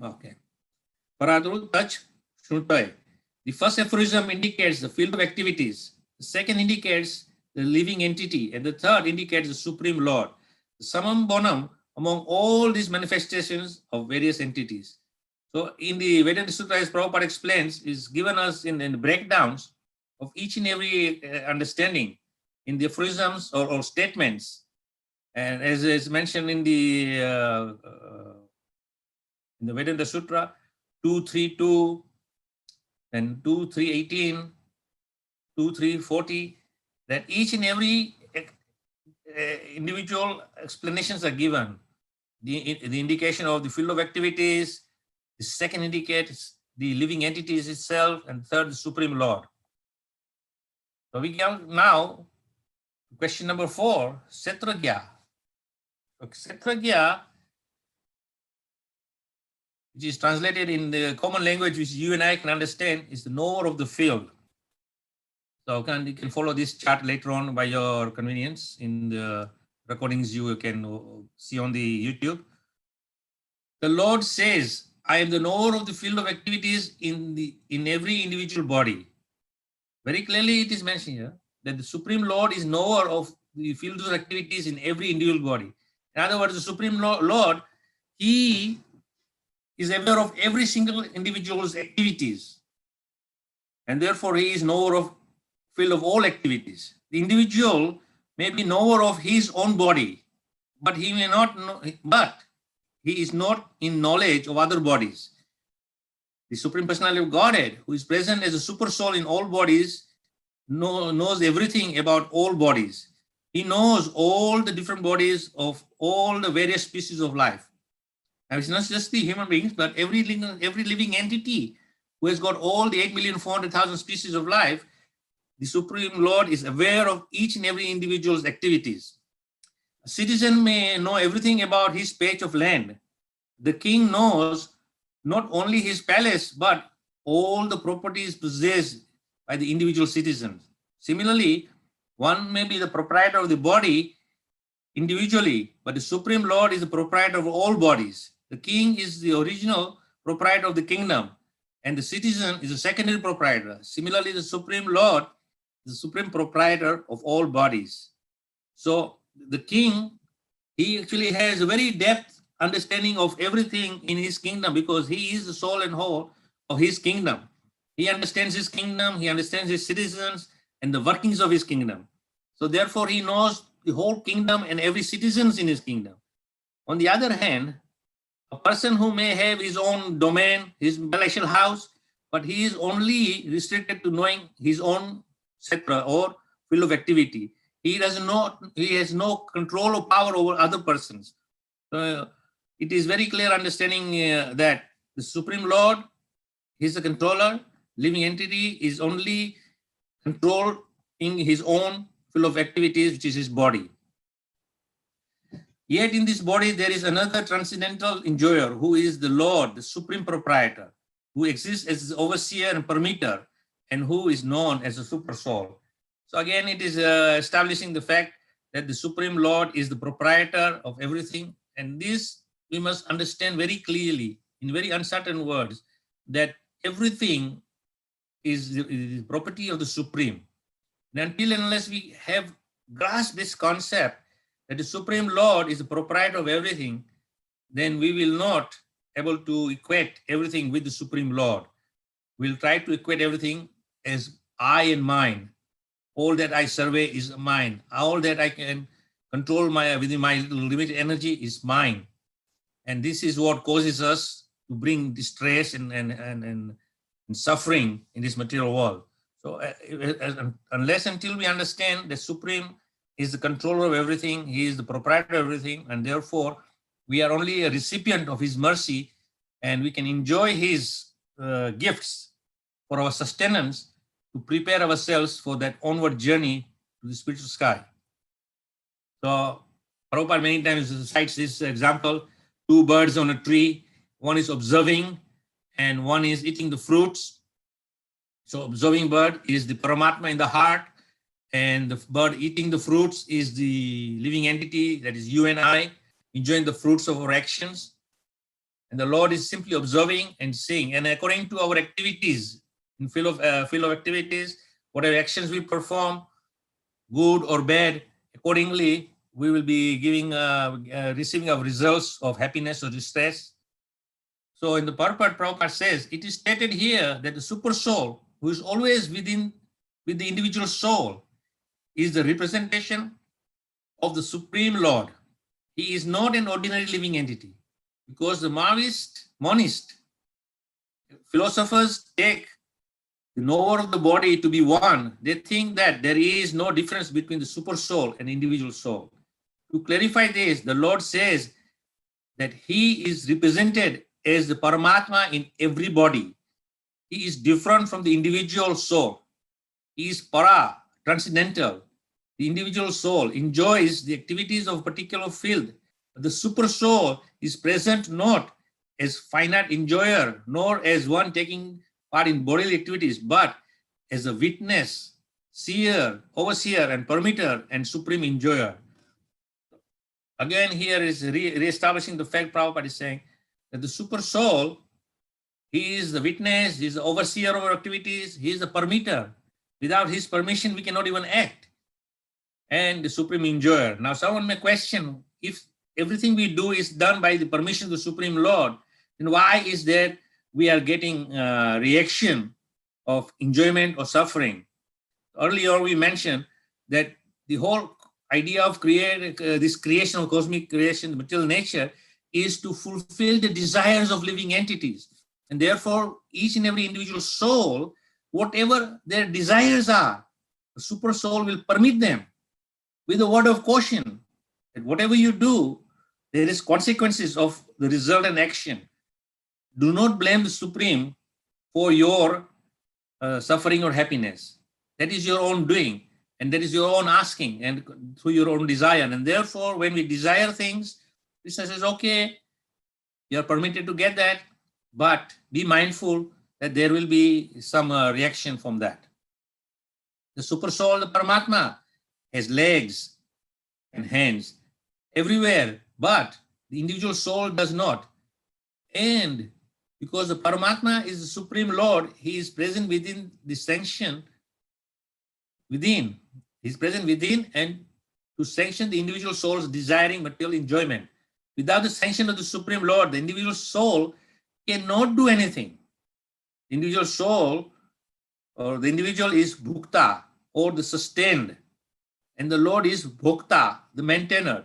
Okay. Paratu Touch Shrutai. The first aphorism indicates the field of activities. The second indicates the living entity. And the third indicates the Supreme Lord. The summum bonum among all these manifestations of various entities. So in the Vedanta Sutra, as Prabhupada explains, is given us in the breakdowns of each and every understanding in the aphorisms or statements. And as is mentioned in the Vedanta Sutra, 2.3.2 and 2.3.18, 2.3.40, that each and every individual explanations are given. The indication of the field of activities, the second indicates the living entities itself, and third, the Supreme Lord. So we come now to question number 4, Kshetrajna. So Kshetrajna, which is translated in the common language which you and I can understand, is the knower of the field. So you can follow this chart later on by your convenience in the recordings you can see on the YouTube. The Lord says, I am the knower of the field of activities in every individual body. Very clearly it is mentioned here that the Supreme Lord is knower of the fields of activities in every individual body. In other words, the Supreme Lord, He is aware of every single individual's activities. And therefore He is knower of field of all activities. The individual may be knower of his own body, but he may not know, but he is not in knowledge of other bodies. The Supreme Personality of Godhead, who is present as a super soul in all bodies, knows everything about all bodies. He knows all the different bodies of all the various species of life. Now, it's not just the human beings, but every living entity who has got all the 8,400,000 species of life. The Supreme Lord is aware of each and every individual's activities. A citizen may know everything about his patch of land. The king knows not only his palace, but all the properties possessed by the individual citizens. Similarly, one may be the proprietor of the body individually, but the Supreme Lord is the proprietor of all bodies. The king is the original proprietor of the kingdom, and the citizen is a secondary proprietor. Similarly, the Supreme Lord is the supreme proprietor of all bodies. So the king, he actually has a very depth understanding of everything in his kingdom, because he is the soul and whole of his kingdom. He understands his kingdom, he understands his citizens and the workings of his kingdom. So therefore he knows the whole kingdom and every citizens in his kingdom. On the other hand, a person who may have his own domain, his palatial house, but he is only restricted to knowing his own kshetra or field of activity. He has no control or power over other persons. It is very clear understanding that the Supreme Lord, he is a controller. Living entity is only controlling his own field of activities, which is his body. Yet in this body, there is another transcendental enjoyer who is the Lord, the supreme proprietor, who exists as the overseer and permitter, and who is known as a super soul. So again, it is establishing the fact that the Supreme Lord is the proprietor of everything. And this we must understand very clearly, in very uncertain words, that everything is the property of the Supreme. And until and unless we have grasped this concept that the Supreme Lord is the proprietor of everything, then we will not able to equate everything with the Supreme Lord. We'll try to equate everything as I and mine. All that I survey is mine. All that I can control within my limited energy is mine. And this is what causes us to bring distress and suffering in this material world. So unless until we understand that Supreme is the controller of everything, he is the proprietor of everything, and therefore we are only a recipient of his mercy, and we can enjoy his gifts for our sustenance to prepare ourselves for that onward journey to the spiritual sky. So Prabhupada many times cites this example: two birds on a tree, one is observing and one is eating the fruits. So observing bird is the Paramatma in the heart, and the bird eating the fruits is the living entity, that is you and I, enjoying the fruits of our actions. And the Lord is simply observing and seeing. And according to our activities, in field of activities, whatever actions we perform, good or bad, accordingly, we will be giving, receiving our results of happiness or distress. So in the purport, Prabhupada says, it is stated here that the super soul, who is always with the individual soul, is the representation of the Supreme Lord. He is not an ordinary living entity, because the monist philosophers take the knower of the body to be one. They think that there is no difference between the super soul and individual soul. To clarify this, the Lord says that he is represented as the Paramatma in every body. He is different from the individual soul. He is para, transcendental. The individual soul enjoys the activities of a particular field. The super soul is present not as finite enjoyer, nor as one taking part in bodily activities, but as a witness, seer, overseer, and permitter, and supreme enjoyer. Again, here is re-establishing the fact Prabhupada is saying that the super soul, he is the witness, he is the overseer of our activities, he is the permitter. Without his permission, we cannot even act. And the supreme enjoyer. Now, someone may question, if everything we do is done by the permission of the Supreme Lord, then why is that we are getting reaction of enjoyment or suffering? Earlier, we mentioned that the whole idea of this creation of cosmic creation, material nature, is to fulfill the desires of living entities. And therefore, each and every individual soul, whatever their desires are, the super soul will permit them with a word of caution that whatever you do, there is consequences of the result and action. Do not blame the Supreme for your suffering or happiness. That is your own doing, and that is your own asking, and through your own desire. And therefore, when we desire things, Krishna says, okay, you are permitted to get that, but be mindful that there will be some reaction from that. The super soul, the Paramatma, has legs and hands everywhere, but the individual soul does not. And because the Paramatma is the Supreme Lord, he is present within the sanction within. He is present within and to sanction the individual soul's desiring material enjoyment. Without the sanction of the Supreme Lord, the individual soul cannot do anything. The individual soul or the individual is bhukta, or the sustained, and the Lord is bhokta, the maintainer.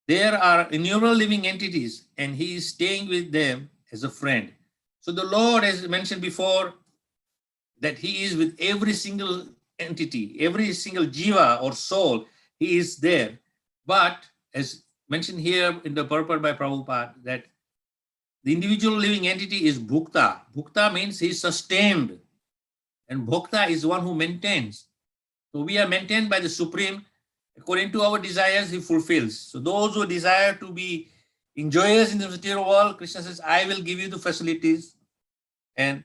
There are innumerable living entities, and he is staying with them as a friend. So the Lord, as mentioned before, that he is with every single entity, every single jiva or soul, he is there. But as mentioned here in the purport by Prabhupada, that the individual living entity is bhukta. Bhukta means he is sustained, and bhokta is one who maintains. So we are maintained by the Supreme. According to our desires, he fulfills. So those who desire to be enjoyers in the material world, Krishna says, I will give you the facilities. And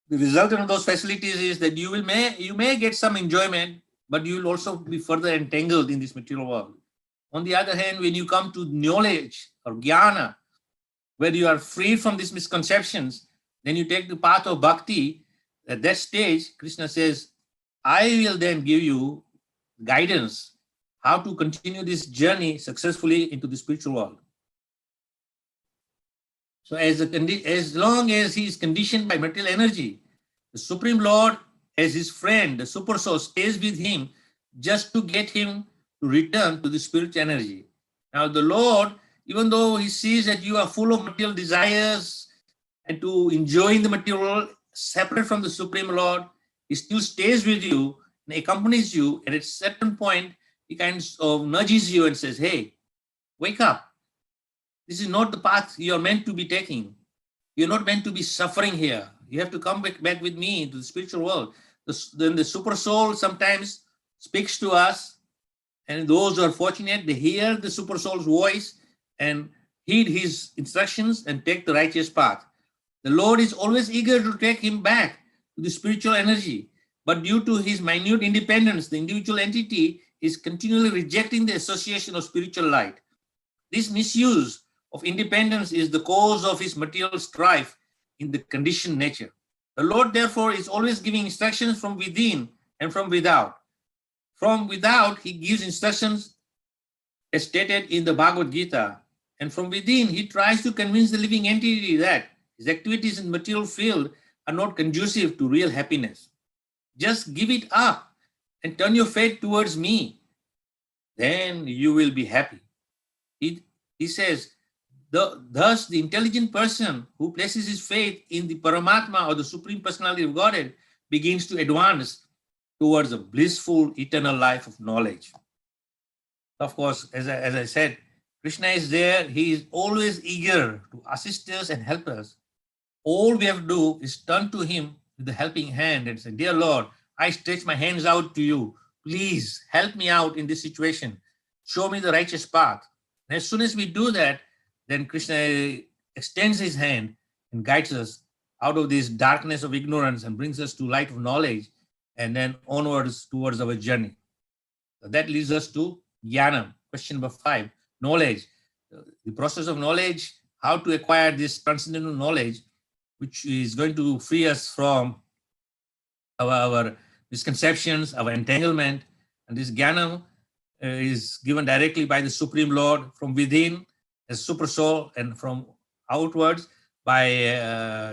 the result of those facilities is that you may get some enjoyment, but you will also be further entangled in this material world. On the other hand, when you come to knowledge or jnana, where you are free from these misconceptions, then you take the path of bhakti. At that stage, Krishna says, I will then give you guidance how to continue this journey successfully into the spiritual world. So as long as he is conditioned by material energy, the Supreme Lord, as his friend, the super soul, stays with him just to get him to return to the spiritual energy. Now the Lord, even though he sees that you are full of material desires and to enjoying the material world separate from the Supreme Lord, he still stays with you and accompanies you, and at a certain point, he kind of nudges you and says, hey, wake up. This is not the path you are meant to be taking. You're not meant to be suffering here. You have to come back with me into the spiritual world. Then the super soul sometimes speaks to us, and those who are fortunate, they hear the super soul's voice and heed his instructions and take the righteous path. The Lord is always eager to take him back to the spiritual energy, but due to his minute independence, the individual entity is continually rejecting the association of spiritual light. This misuse of independence is the cause of his material strife in the conditioned nature. The Lord, therefore, is always giving instructions from within and from without. From without, he gives instructions as stated in the Bhagavad Gita, and from within, he tries to convince the living entity that his activities in the material field are not conducive to real happiness. Just give it up and turn your faith towards me. Then you will be happy. He says, thus the intelligent person who places his faith in the Paramatma or the Supreme Personality of Godhead begins to advance towards a blissful eternal life of knowledge. Of course, as I said, Krishna is there. He is always eager to assist us and help us. All we have to do is turn to him with the helping hand and say, dear Lord, I stretch my hands out to you. Please help me out in this situation. Show me the righteous path. And as soon as we do that, then Krishna extends his hand and guides us out of this darkness of ignorance and brings us to light of knowledge, and then onwards towards our journey. So that leads us to Jnanam. Question number 5, knowledge. The process of knowledge, how to acquire this transcendental knowledge, which is going to free us from our misconceptions, our entanglement. And this Jnanam is given directly by the Supreme Lord from within as super soul, and from outwards by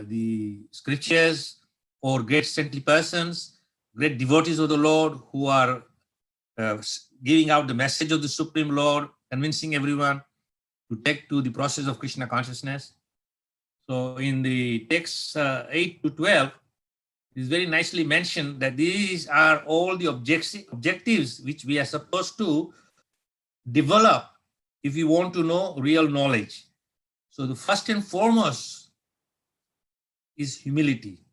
the scriptures or great saintly persons, great devotees of the Lord who are giving out the message of the Supreme Lord, convincing everyone to take to the process of Krishna consciousness. So in the text 8 to 12, it is very nicely mentioned that these are all the objectives which we are supposed to develop if we want to know real knowledge. So the first and foremost is humility.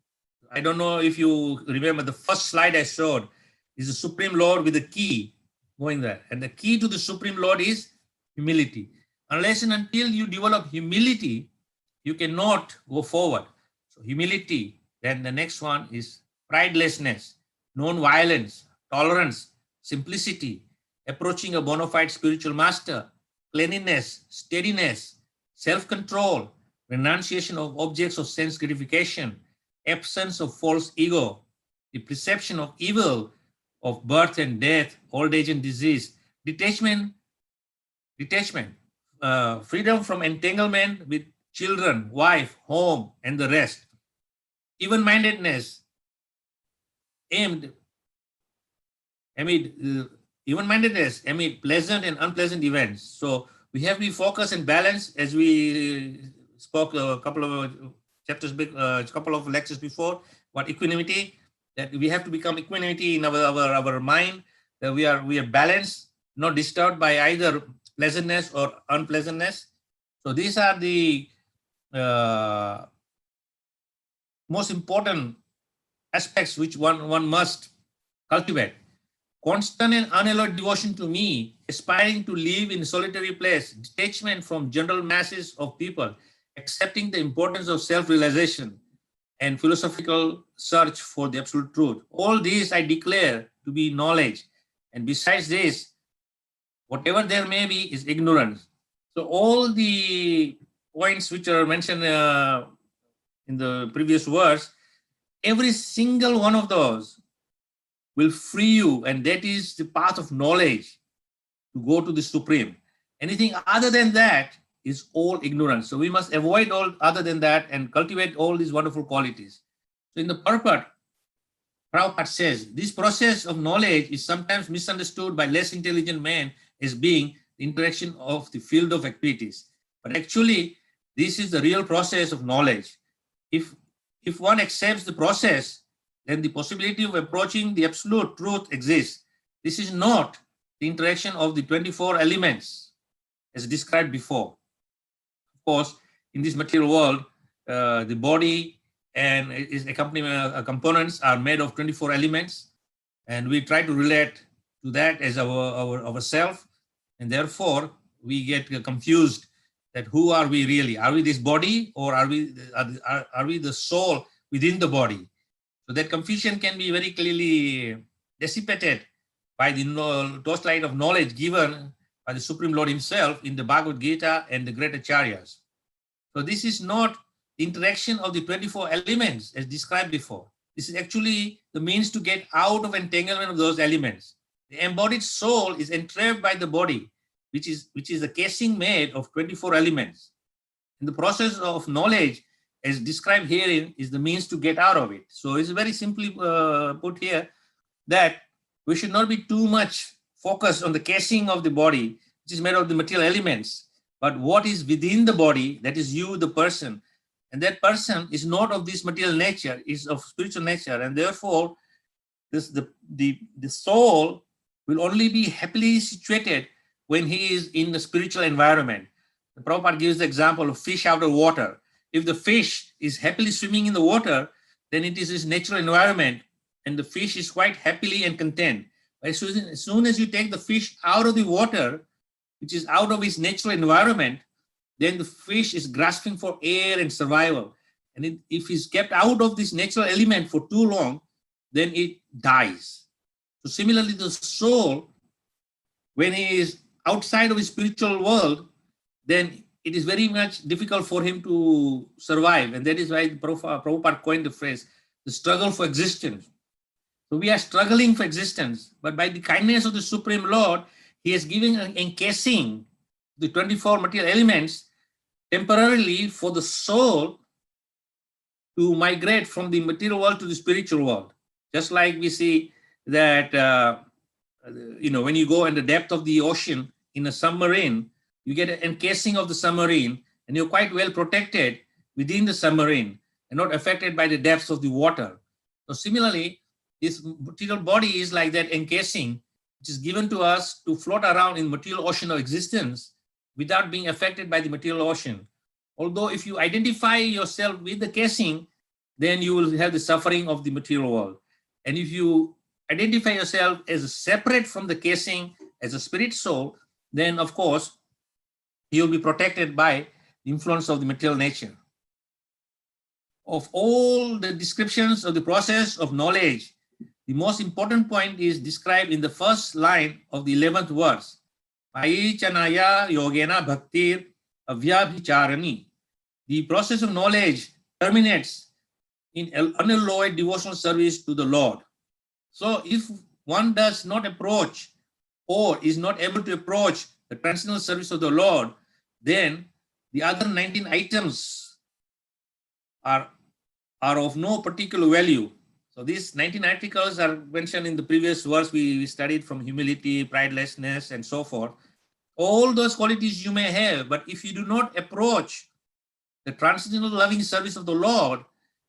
I don't know if you remember the first slide I showed is the Supreme Lord with the key going there. And the key to the Supreme Lord is humility. Unless and until you develop humility, you cannot go forward. So humility. Then the next one is pridelessness, non-violence, tolerance, simplicity, approaching a bona fide spiritual master, cleanliness, steadiness, self-control, renunciation of objects of sense gratification, absence of false ego, the perception of evil, of birth and death, old age and disease, detachment, freedom from entanglement with children, wife, home, and the rest. Even-mindedness, amid pleasant and unpleasant events. So we have to be focused and balanced, as we spoke a couple of chapters, a couple of lectures before, about equanimity, that we have to become equanimity in our mind, that we are balanced, not disturbed by either pleasantness or unpleasantness. So these are the most important aspects which one must cultivate. Constant and unalloyed devotion to me, aspiring to live in a solitary place, detachment from general masses of people, accepting the importance of self-realization and philosophical search for the absolute truth. All these I declare to be knowledge. And besides this, whatever there may be is ignorance. So all the points which are mentioned in the previous verse, every single one of those will free you, and that is the path of knowledge to go to the Supreme. Anything other than that is all ignorance. So we must avoid all other than that and cultivate all these wonderful qualities. So in the purport, Prabhupada says, this process of knowledge is sometimes misunderstood by less intelligent men as being the interaction of the field of activities. But actually, this is the real process of knowledge. If one accepts the process, then the possibility of approaching the absolute truth exists. This is not the interaction of the 24 elements as described before. Of course, in this material world, the body and its accompanying components are made of 24 elements, and we try to relate to that as our self, and therefore we get confused that who are we really? Are we this body, or are we the soul within the body? So that confusion can be very clearly dissipated by the torchlight of knowledge given by the Supreme Lord himself in the Bhagavad Gita and the great acharyas. So this is not the interaction of the 24 elements as described before. This is actually the means to get out of entanglement of those elements. The embodied soul is entrapped by the body, which is a casing made of 24 elements. In the process of knowledge, as described herein, is the means to get out of it. So it's very simply put here that we should not be too much focused on the casing of the body, which is made of the material elements, but what is within the body, that is you, the person. And that person is not of this material nature, is of spiritual nature. And therefore, the soul will only be happily situated when he is in the spiritual environment. The Prabhupada gives the example of fish out of water. If the fish is happily swimming in the water, then it is his natural environment, and the fish is quite happily and content. But as soon as you take the fish out of the water, which is out of his natural environment, then the fish is grasping for air and survival. And if he's kept out of this natural element for too long, then it dies. So similarly, the soul, when he is outside of his spiritual world, then it is very much difficult for him to survive. And that is why Prabhupada coined the phrase, the struggle for existence. So we are struggling for existence, but by the kindness of the Supreme Lord, he has given an encasing the 24 material elements temporarily for the soul to migrate from the material world to the spiritual world. Just like we see that when you go in the depth of the ocean in a submarine, you get an encasing of the submarine, and you're quite well protected within the submarine and not affected by the depths of the water. So similarly, this material body is like that encasing, which is given to us to float around in material ocean of existence without being affected by the material ocean. Although if you identify yourself with the casing, then you will have the suffering of the material world. And if you identify yourself as separate from the casing, as a spirit soul, then of course, you'll be protected by the influence of the material nature. Of all the descriptions of the process of knowledge, the most important point is described in the first line of the 11th verse. Paichanaya yogena bhaktir avyabhicharani. The process of knowledge terminates in unalloyed devotional service to the Lord. So if one does not approach or is not able to approach the transcendental service of the Lord, then the other 19 items are of no particular value. So these 19 articles are mentioned in the previous verse we studied, from humility, pridelessness, and so forth. All those qualities you may have, but if you do not approach the transcendental loving service of the Lord,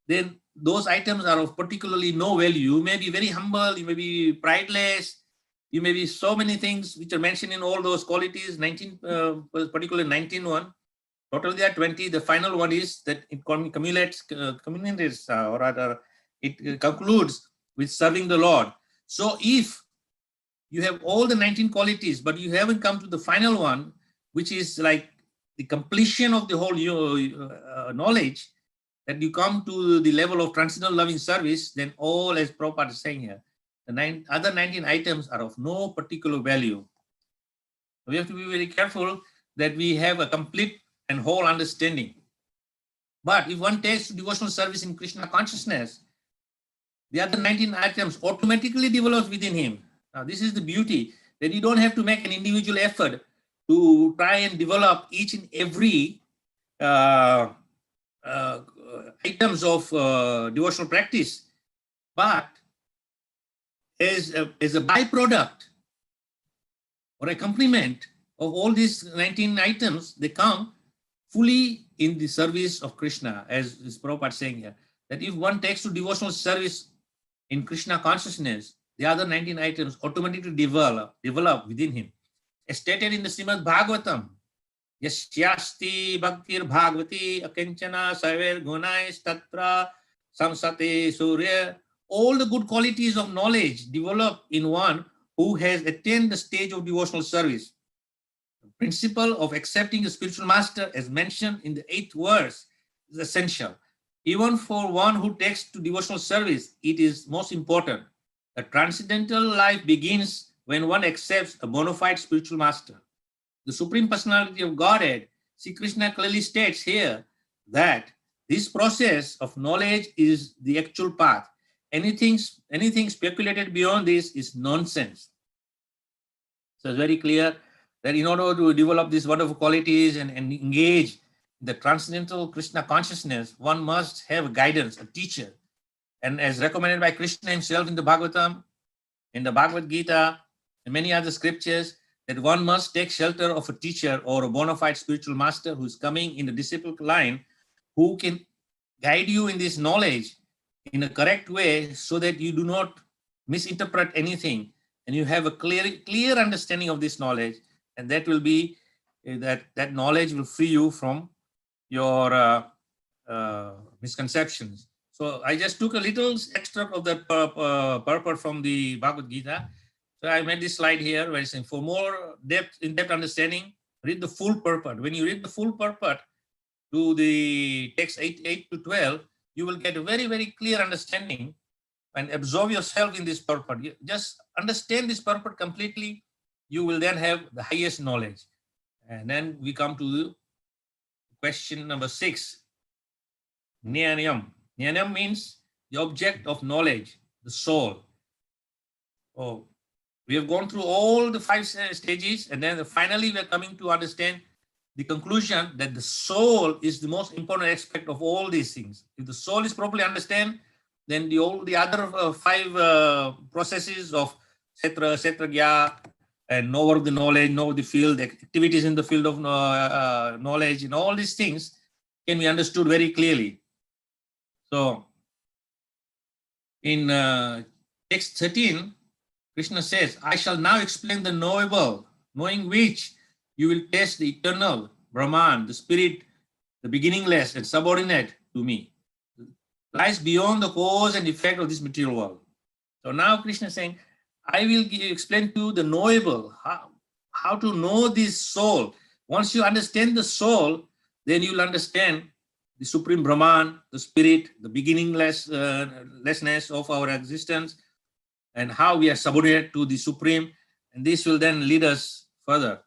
then those items are of particularly no value. You may be very humble, you may be prideless, you may be so many things which are mentioned in all those qualities, 19, particularly 19 one. Totally there are 20. The final one is that it accumulates, or rather, it concludes with serving the Lord. So if you have all the 19 qualities, but you haven't come to the final one, which is like the completion of the whole knowledge, that you come to the level of transcendental loving service, then all, as Prabhupada is saying here, the other 19 items are of no particular value. We have to be very careful that we have a complete and whole understanding. But if one takes devotional service in Krishna consciousness, the other 19 items automatically develop within him. Now, this is the beauty, that you don't have to make an individual effort to try and develop each and every items of devotional practice, but as a byproduct or a complement of all these 19 items, they come fully in the service of Krishna, as Prabhupada is saying here, that if one takes to devotional service in Krishna consciousness, the other 19 items automatically develop within him. As stated in the Srimad Bhagavatam, Yasyasti bhaktir bhagavati akanchana saver gunais tatra samsate surya. All the good qualities of knowledge develop in one who has attained the stage of devotional service. The principle of accepting a spiritual master, as mentioned in the 8th verse, is essential. Even for one who takes to devotional service, it is most important. The transcendental life begins when one accepts a bona fide spiritual master. The Supreme Personality of Godhead, Sri Krishna clearly states here that this process of knowledge is the actual path. Anything speculated beyond this is nonsense. So it's very clear that in order to develop these wonderful qualities and engage in the transcendental Krishna consciousness, one must have guidance, a teacher. And as recommended by Krishna himself in the Bhagavatam, in the Bhagavad Gita, and many other scriptures, that one must take shelter of a teacher or a bona fide spiritual master who is coming in the disciple line, who can guide you in this knowledge in a correct way so that you do not misinterpret anything and you have a clear understanding of this knowledge, and that will be that knowledge will free you from your misconceptions. So I just took a little extract of that purport from the Bhagavad Gita. So I made this slide here where it's saying, for more in-depth understanding, read the full purport. When you read the full purport to the text 8 to 12, you will get a very, very clear understanding and absorb yourself in this purport. You just understand this purport completely, you will then have the highest knowledge. And then we come to question number 6, Jnānam. Jnānam means the object of knowledge, the soul. Oh, we have gone through all the 5 stages, and then finally we are coming to understand the conclusion that the soul is the most important aspect of all these things. If the soul is properly understood, then the other 5 processes of KSHETRAJNA, and knower of the knowledge, know the field, activities in the field of knowledge, and all these things can be understood very clearly. So in text 13, Krishna says, I shall now explain the knowable, knowing which you will taste the eternal Brahman, the spirit, the beginningless and subordinate to me, lies beyond the cause and effect of this material world. So now Krishna is saying, I will explain to you the knowable, how to know this soul. Once you understand the soul, then you will understand the Supreme Brahman, the spirit, the beginninglessness of our existence, and how we are subordinate to the Supreme. And this will then lead us further.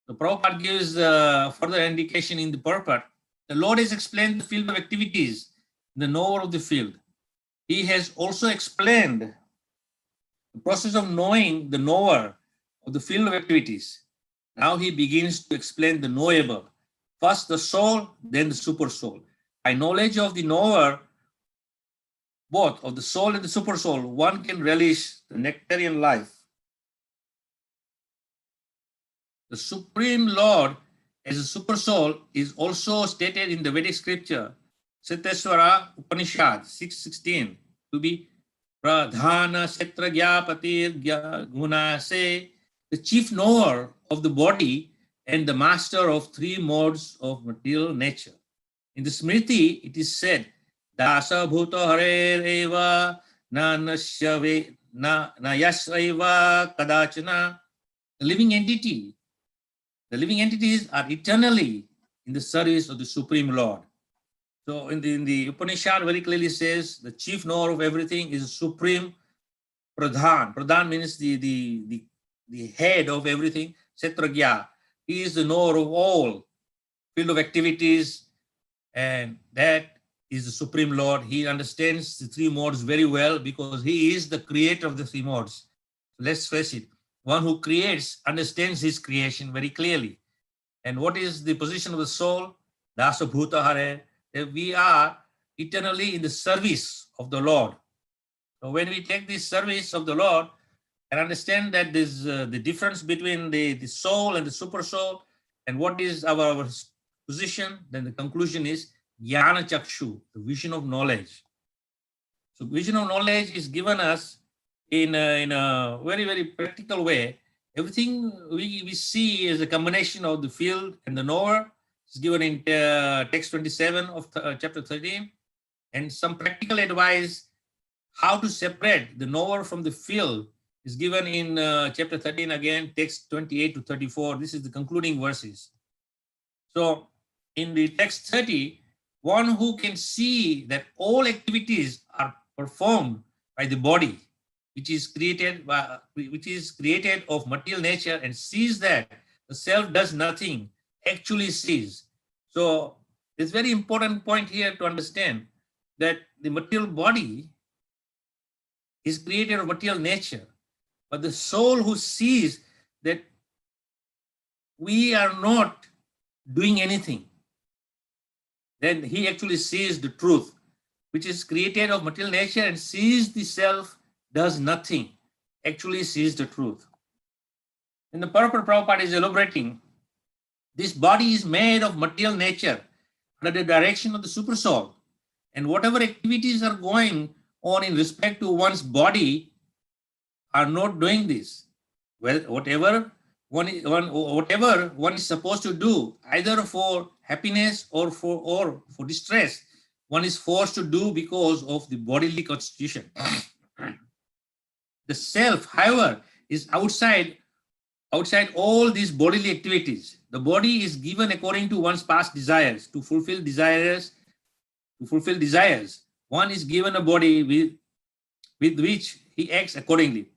The Prabhupada gives further indication in the purport. The Lord has explained the field of activities, the knower of the field. He has also explained the process of knowing the knower of the field of activities. Now he begins to explain the knowable. First the soul, then the super soul. By knowledge of the knower, both of the soul and the super soul, one can relish the nectarian life. The Supreme Lord as a super soul is also stated in the Vedic scripture, Sveteswara Upanishad 6:16, to be Pradhana Kshetrajapatir Gunase, the chief knower of the body and the master of three modes of material nature. In the Smriti, it is said, Dasa Bhuta Hare Eva Na Yasvaiva Kadachana. The living entities are eternally in the service of the Supreme Lord. So in the Upanishad very clearly says the chief knower of everything is the Supreme Pradhan. Pradhan means the head of everything. Kshetrajna. He is the knower of all field of activities, and that is the Supreme Lord. He understands the three modes very well because he is the creator of the three modes. Let's face it, one who creates understands his creation very clearly. And what is the position of the soul? Dasa Bhuta Hare. That we are eternally in the service of the Lord. So when we take this service of the Lord and understand that there's the difference between the soul and the super soul, and what is our position, then the conclusion is Jnana Chakshu, the vision of knowledge. So vision of knowledge is given us in a very, very practical way. Everything we see is a combination of the field and the knower. It's given in text 27 of chapter 13, and some practical advice how to separate the knower from the field is given in chapter 13 again, text 28 to 34. This is the concluding verses. So in the text 30, one who can see that all activities are performed by the body, which is created of material nature, and sees that the self does nothing, actually sees. So it's very important point here to understand that the material body is created of material nature, but the soul who sees that we are not doing anything, then he actually sees the truth, which is created of material nature, and sees the self does nothing, actually sees the truth. In the purport, Prabhupada is elaborating, this body is made of material nature under the direction of the super soul, and whatever activities are going on in respect to one's body are not doing this. Well, whatever one is supposed to do, either for happiness or for distress, one is forced to do because of the bodily constitution. The self, however, is outside all these bodily activities. The body is given according to one's past desires. To fulfill desires, one is given a body with which he acts accordingly.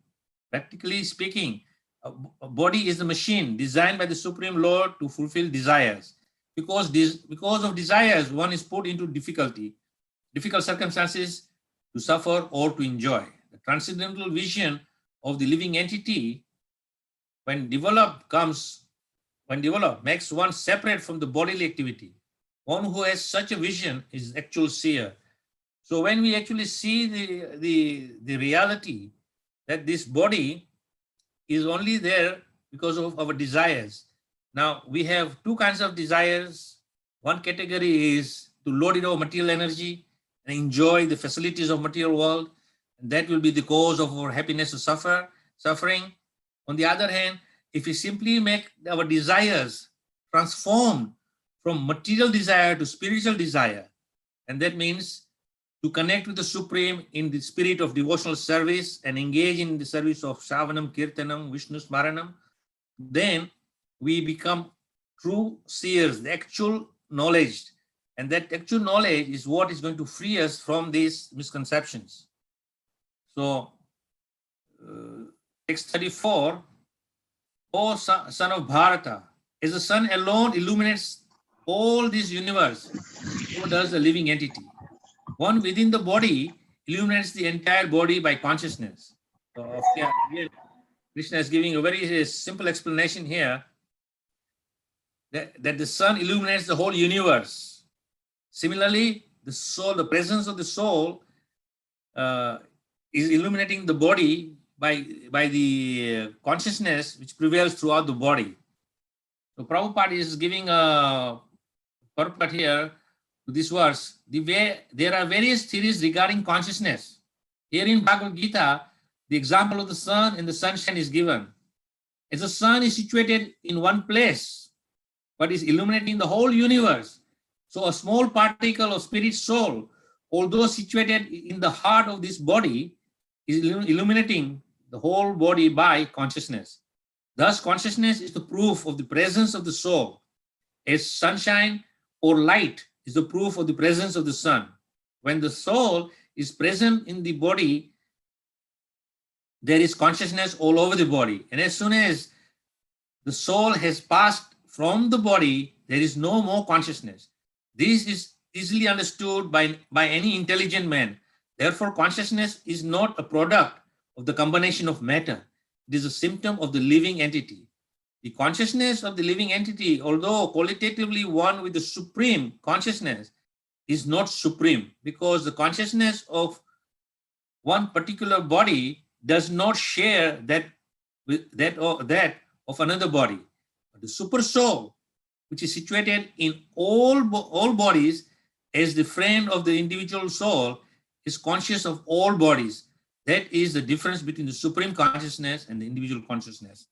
Practically speaking, a body is a machine designed by the Supreme Lord to fulfill desires. Because of desires, one is put into difficult circumstances to suffer or to enjoy. The transcendental vision of the living entity, when developed, makes one separate from the bodily activity. One who has such a vision is actual seer. So when we actually see the reality that this body is only there because of our desires. Now, we have two kinds of desires. One category is to load it over material energy and enjoy the facilities of material world. And that will be the cause of our happiness or suffering. On the other hand, if we simply make our desires transform from material desire to spiritual desire, and that means to connect with the Supreme in the spirit of devotional service and engage in the service of Shravanam, Kirtanam, Vishnu Smaranam, then we become true seers, the actual knowledge. And that actual knowledge is what is going to free us from these misconceptions. So, text 34, O son of Bharata, as the sun alone illuminates all this universe, so does the living entity. One within the body illuminates the entire body by consciousness. So, here Krishna is giving a very simple explanation here that the sun illuminates the whole universe. Similarly, the soul, the presence of the soul is illuminating the body by the consciousness which prevails throughout the body. So Prabhupada is giving a purport here to this verse. There are various theories regarding consciousness. Here in Bhagavad Gita, the example of the sun and the sunshine is given. As the sun is situated in one place, but is illuminating the whole universe. So a small particle of spirit soul, although situated in the heart of this body, is illuminating the whole body by consciousness. Thus, consciousness is the proof of the presence of the soul, as sunshine or light is the proof of the presence of the sun. When the soul is present in the body, there is consciousness all over the body. And as soon as the soul has passed from the body, there is no more consciousness. This is easily understood by any intelligent man. Therefore, consciousness is not a product of the combination of matter. It is a symptom of the living entity. The consciousness of the living entity, although qualitatively one with the supreme consciousness, is not supreme, because the consciousness of one particular body does not share that of another body. The super soul, which is situated in all bodies as the friend of the individual soul, is conscious of all bodies. That is the difference between the supreme consciousness and the individual consciousness.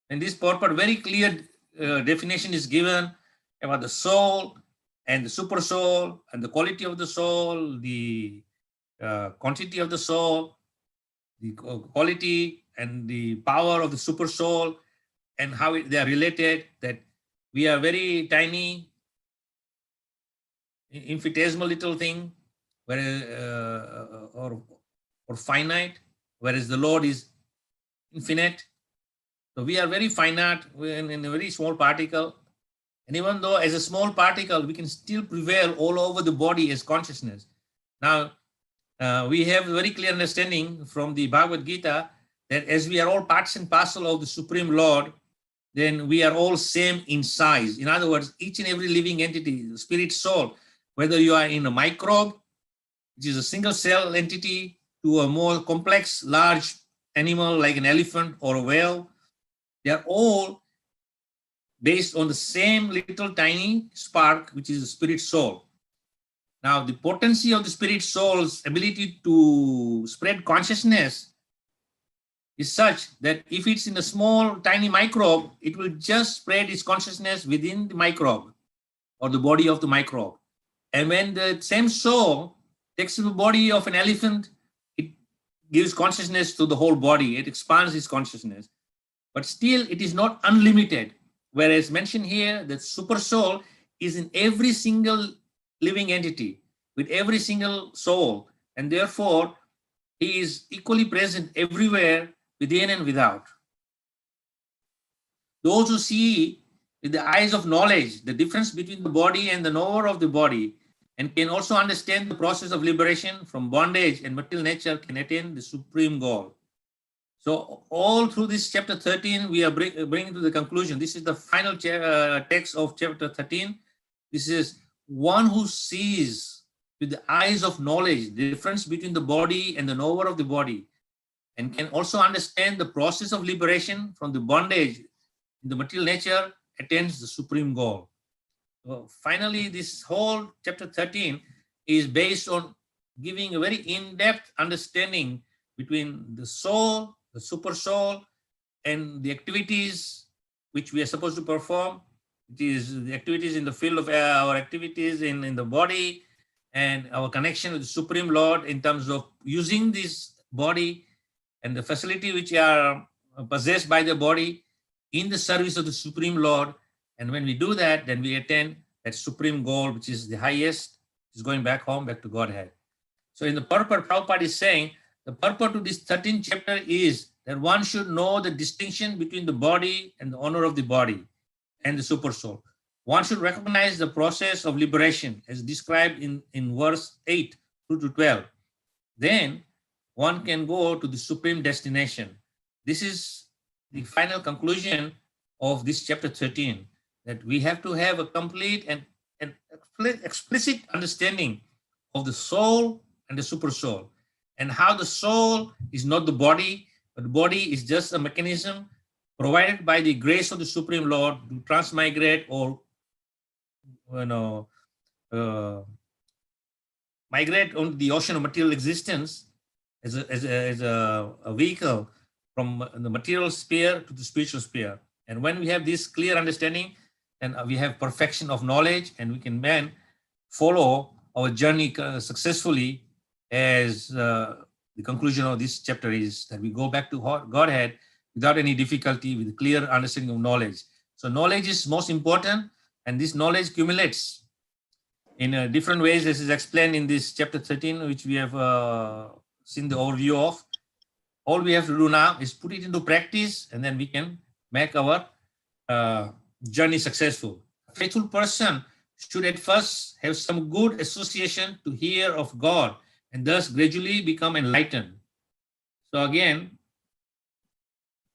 And this purport, very clear definition is given about the soul and the super soul and the quality of the soul, the quantity of the soul, the quality and the power of the super soul, and how they are related, that we are very tiny, infinitesimal little thing, whereas, or finite, whereas the Lord is infinite. So we are very finite in a very small particle. And even though as a small particle, we can still prevail all over the body as consciousness. Now, we have a very clear understanding from the Bhagavad Gita that as we are all parts and parcel of the Supreme Lord, then we are all same in size. In other words, each and every living entity, the spirit soul, whether you are in a microbe, which is a single cell entity, to a more complex, large animal like an elephant or a whale, they are all based on the same little tiny spark, which is the spirit soul. Now, the potency of the spirit soul's ability to spread consciousness is such that if it's in a small, tiny microbe, it will just spread its consciousness within the microbe or the body of the microbe. And when the same soul takes the body of an elephant, it gives consciousness to the whole body. It expands its consciousness. But still, it is not unlimited. Whereas mentioned here, that super soul is in every single living entity, with every single soul. And therefore, he is equally present everywhere, within and without. Those who see with the eyes of knowledge the difference between the body and the knower of the body, and can also understand the process of liberation from bondage and material nature, can attain the supreme goal. So all through this chapter 13, we are bringing to the conclusion. This is the final text of chapter 13. This is one who sees with the eyes of knowledge the difference between the body and the knower of the body, and can also understand the process of liberation from the bondage in the material nature, attains the supreme goal. So finally, this whole chapter 13 is based on giving a very in-depth understanding between the soul, the super soul, and the activities which we are supposed to perform. It is the activities in the field of our activities in the body, and our connection with the Supreme Lord in terms of using this body and the facility which are possessed by the body in the service of the Supreme Lord. And when we do that, then we attain that supreme goal, which is the highest, is going back home, back to Godhead. So in the purport, Prabhupada is saying, the purport to this 13th chapter is that one should know the distinction between the body and the honor of the body and the super soul. One should recognize the process of liberation as described in verse 8 through to 12. Then one can go to the supreme destination. This is the final conclusion of this chapter 13, that we have to have a complete and explicit understanding of the soul and the super soul, and how the soul is not the body, but the body is just a mechanism provided by the grace of the Supreme Lord to transmigrate or migrate on the ocean of material existence as a vehicle from the material sphere to the spiritual sphere. And when we have this clear understanding, then we have perfection of knowledge, and we can then follow our journey successfully, as the conclusion of this chapter is that we go back to Godhead without any difficulty, with clear understanding of knowledge. So knowledge is most important, and this knowledge accumulates in different ways, as is explained in this chapter 13, which we have seen the overview of. All we have to do now is put it into practice, and then we can make our journey successful. A faithful person should at first have some good association to hear of God, and thus gradually become enlightened. So again,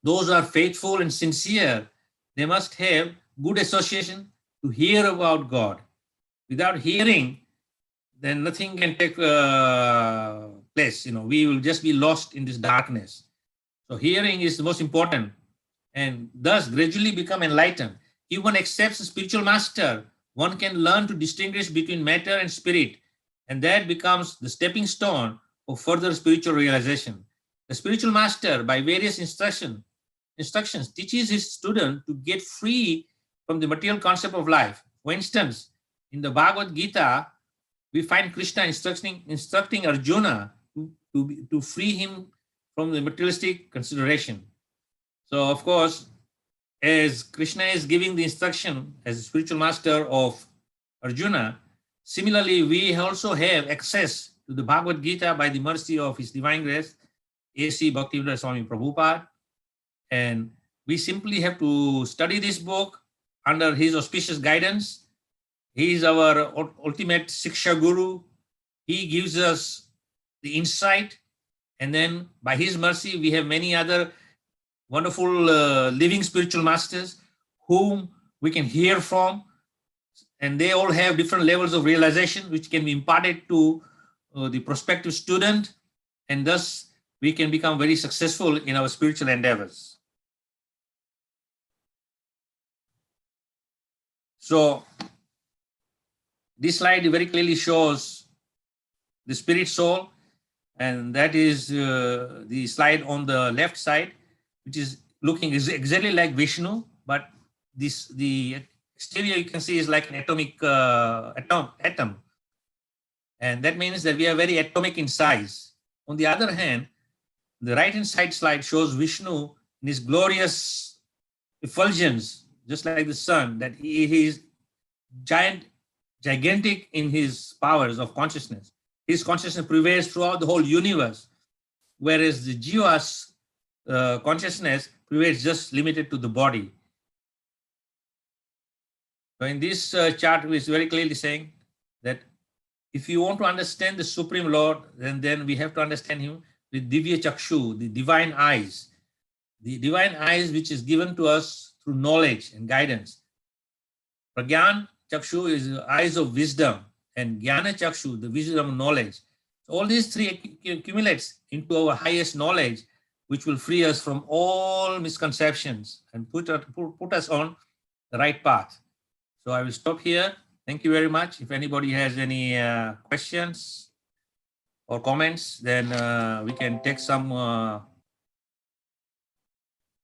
those who are faithful and sincere, they must have good association to hear about God. Without hearing, then nothing can take place. We will just be lost in this darkness. So hearing is the most important, and thus gradually become enlightened. If one accepts a spiritual master, one can learn to distinguish between matter and spirit, and that becomes the stepping stone for further spiritual realization. The spiritual master, by various instructions, teaches his student to get free from the material concept of life. For instance, in the Bhagavad Gita, we find Krishna instructing Arjuna to free him from the materialistic consideration. So, of course, as Krishna is giving the instruction as a spiritual master of Arjuna, similarly, we also have access to the Bhagavad Gita by the mercy of His Divine Grace, A.C. Bhaktivedanta Swami Prabhupada. And we simply have to study this book under his auspicious guidance. He is our ultimate Siksha Guru. He gives us the insight. And then by his mercy, we have many other wonderful living spiritual masters whom we can hear from. And they all have different levels of realization which can be imparted to the prospective student. And thus, we can become very successful in our spiritual endeavors. So, this slide very clearly shows the spirit soul, and that is the slide on the left side, which is looking exactly like Vishnu, but the exterior you can see is like an atomic atom, and that means that we are very atomic in size. On the other hand, the right-hand side slide shows Vishnu in his glorious effulgence, just like the sun, that he is gigantic in his powers of consciousness. His consciousness prevails throughout the whole universe, whereas the Jiva's consciousness prevails just limited to the body. So in this chart, we is very clearly saying that if you want to understand the Supreme Lord, then we have to understand him with Divya Chakshu, the divine eyes. The divine eyes which is given to us through knowledge and guidance. Pragyan Chakshu is the eyes of wisdom, and Jnana Chakshu, the wisdom of knowledge. So all these three accumulates into our highest knowledge, which will free us from all misconceptions and put us on the right path. So I will stop here. Thank you very much. If anybody has any questions or comments, then we can take some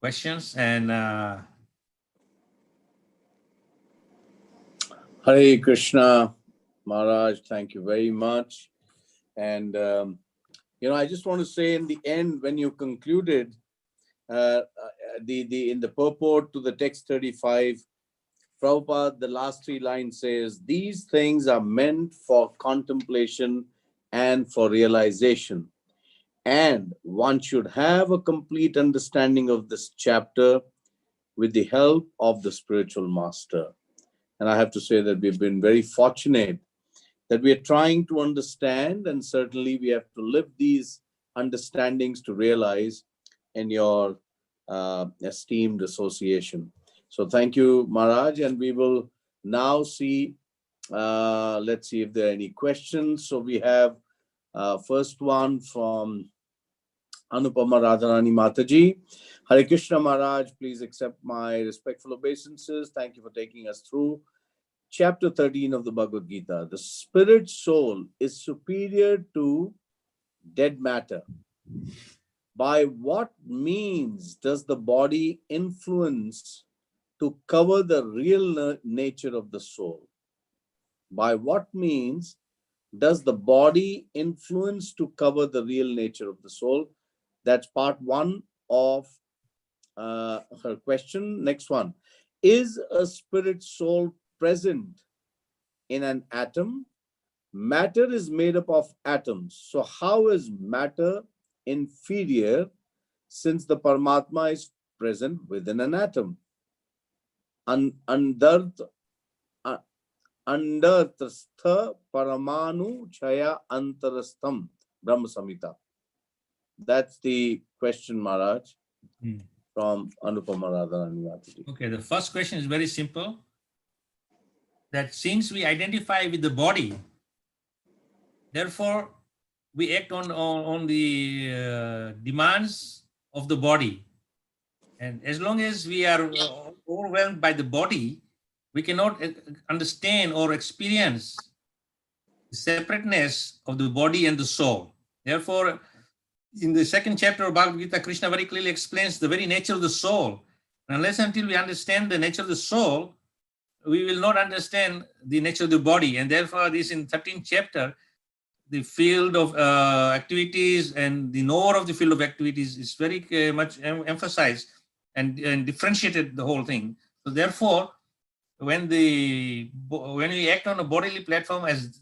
questions. And Hare Krishna, Maharaj, thank you very much. And, I just want to say in the end, when you concluded in the purport to the text 35, Prabhupada, the last 3 lines says, these things are meant for contemplation and for realization. And one should have a complete understanding of this chapter with the help of the spiritual master. And I have to say that we've been very fortunate that we are trying to understand, and certainly we have to live these understandings to realize in your esteemed association. So thank you, Maharaj, and we will now see, let's see if there are any questions. So we have first one from Anupama Radharani Mataji. Hare Krishna, Maharaj, please accept my respectful obeisances. Thank you for taking us through Chapter 13 of the Bhagavad Gita. The spirit soul is superior to dead matter. By what means does the body influence to cover the real nature of the soul? By what means does the body influence to cover the real nature of the soul? That's part 1 of her question. Next one. Is a spirit soul present in an atom? Matter is made up of atoms. So how is matter inferior since the Paramatma is present within an atom? Andartastha paramanu chaya antarastham Brahma Samhita. That's the question, Maharaj, from Anupama Radharani Mataji. Okay, the first question is very simple. That since we identify with the body, therefore we act on the demands of the body. And as long as we are overwhelmed by the body, we cannot understand or experience the separateness of the body and the soul. Therefore, in the 2nd chapter of Bhagavad Gita, Krishna very clearly explains the very nature of the soul. And unless until we understand the nature of the soul, we will not understand the nature of the body. And therefore, this in 13th chapter, the field of activities and the knower of the field of activities is very much emphasized and differentiated the whole thing. So therefore, when we act on a bodily platform as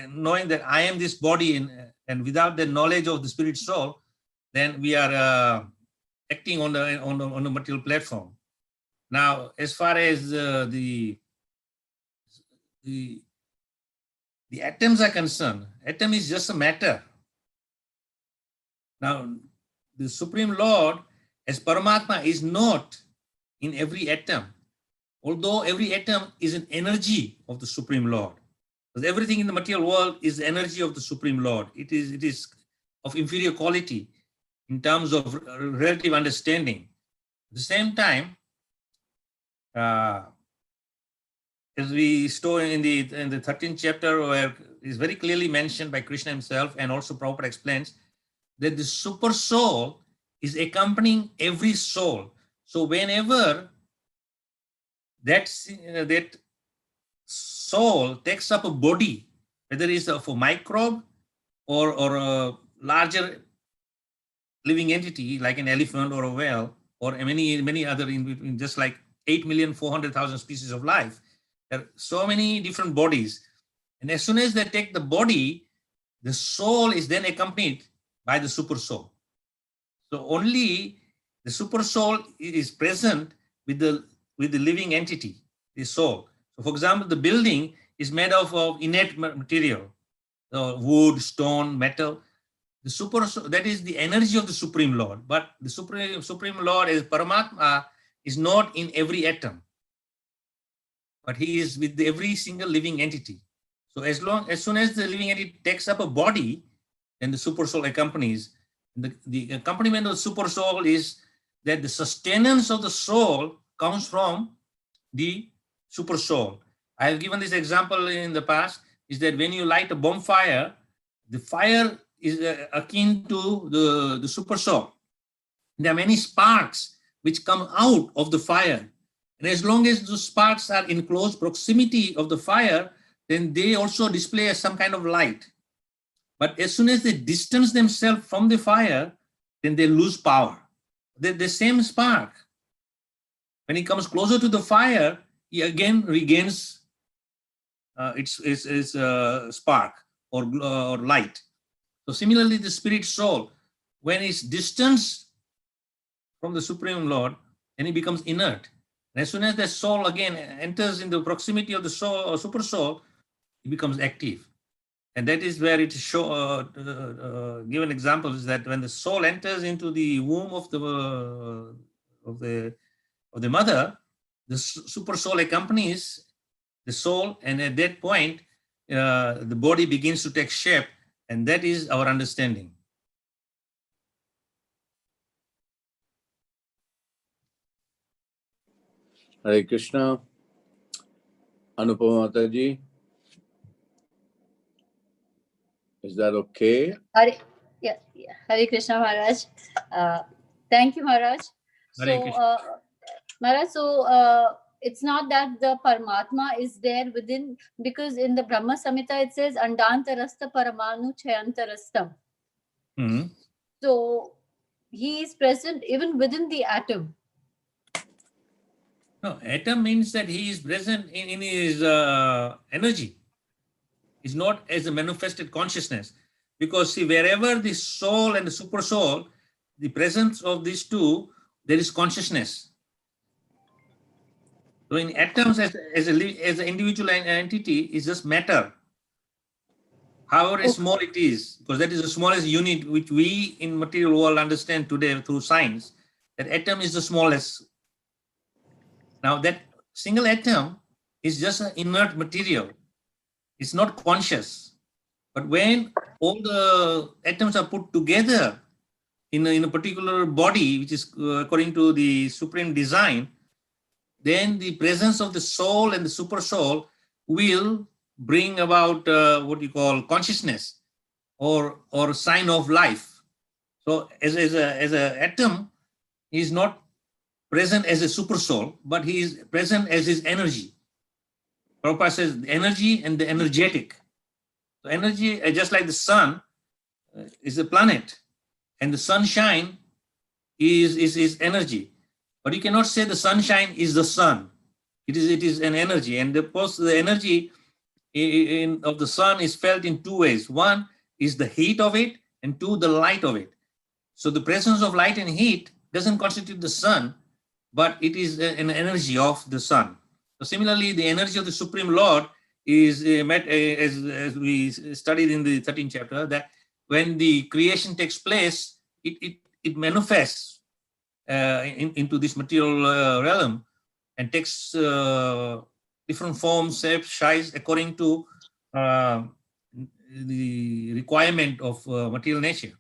knowing that I am this body and without the knowledge of the spirit soul, then we are acting on the material platform. Now, as far as the atoms are concerned, atom is just a matter. Now, the Supreme Lord as Paramatma is not in every atom, although every atom is an energy of the Supreme Lord. Because everything in the material world is the energy of the Supreme Lord. It is of inferior quality in terms of relative understanding. At the same time, as we store in the 13th chapter, where is very clearly mentioned by Krishna himself, and also Prabhupada explains that the super soul is accompanying every soul. So whenever that soul takes up a body, whether it's of a microbe or a larger living entity like an elephant or a whale or many other in between, just like 8,400,000 species of life. There are so many different bodies. And as soon as they take the body, the soul is then accompanied by the super soul. So only the super soul is present with the living entity, the soul. So for example, the building is made of innate material, wood, stone, metal. The super soul, that is the energy of the Supreme Lord. But the Supreme Lord as Paramatma is not in every atom, but he is with every single living entity. So as soon as the living entity takes up a body, then the super soul accompanies, The accompaniment of the super soul is that the sustenance of the soul comes from the super soul. I have given this example in the past, is that when you light a bonfire, the fire is akin to the super soul. There are many sparks which come out of the fire. And as long as the sparks are in close proximity of the fire, then they also display some kind of light. But as soon as they distance themselves from the fire, then they lose power. The same spark, when it comes closer to the fire, he again regains its spark or light. So similarly, the spirit soul, when it's distanced from the Supreme Lord, then it becomes inert. And as soon as the soul again enters in the proximity of the soul or super soul, it becomes active. And that is where it is given example is that when the soul enters into the womb of the mother, the super soul accompanies the soul, and at that point, the body begins to take shape, and that is our understanding. Hare Krishna. Anupama Mataji, is that okay? Yeah. Hare Krishna Maharaj. Thank you, Maharaj. Hare Maharaj, it's not that the Paramatma is there within, because in the Brahma Samhita it says Andantarastha Paramanu Chayantarastam. Mm-hmm. So he is present even within the atom. No, atom means that he is present in his energy. It's not as a manifested consciousness. Because see, wherever the soul and the super soul, the presence of these two, there is consciousness. So in atoms, as an individual entity, is just matter. However small it is, because that is the smallest unit which we in material world understand today through science, that atom is the smallest. Now that single atom is just an inert material. It's not conscious. But when all the atoms are put together in a particular body, which is according to the supreme design, then the presence of the soul and the super soul will bring about what you call consciousness or sign of life. So as a atom, he is not present as a super soul, but he is present as his energy. Prabhupada says the energy and the energetic. So energy, just like the sun, is a planet, and the sunshine is energy. But you cannot say the sunshine is the sun. It is an energy, and the energy of the sun is felt in two ways. One is the heat of it, and two, the light of it. So the presence of light and heat doesn't constitute the sun, but it is an energy of the sun. So similarly, the energy of the Supreme Lord is as we studied in the 13th chapter, that when the creation takes place, it manifests into this material realm and takes different forms, shapes, sizes according to the requirement of material nature.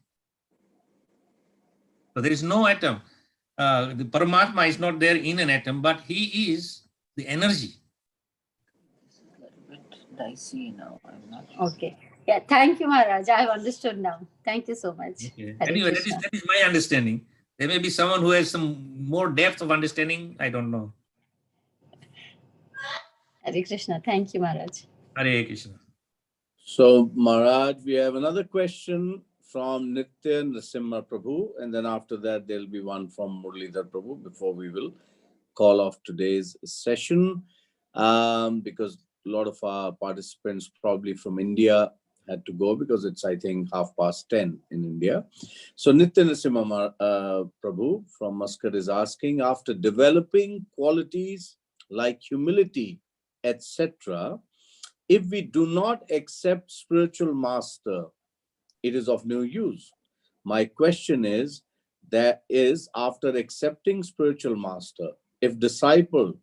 So there is no atom. The Paramatma is not there in an atom, but he is the energy. This is a little bit dicey now. I'm not. Okay. Yeah. Thank you, Maharaj. I have understood now. Thank you so much. Okay. Hare Anyway, Krishna. that is my understanding. There may be someone who has some more depth of understanding. I don't know. Hare Krishna. Thank you, Maharaj. Hare Krishna. So, Maharaj, we have another question from Nitya Narasimha Prabhu, and then after that, there'll be one from Muralidhar Prabhu before we will call off today's session, because a lot of our participants probably from India had to go because it's, I think, 10:30 in India. So Nitya Narasimha Prabhu from Muscat is asking, after developing qualities like humility, etc., if we do not accept spiritual master, it is of no use. My question is, after accepting spiritual master, if disciple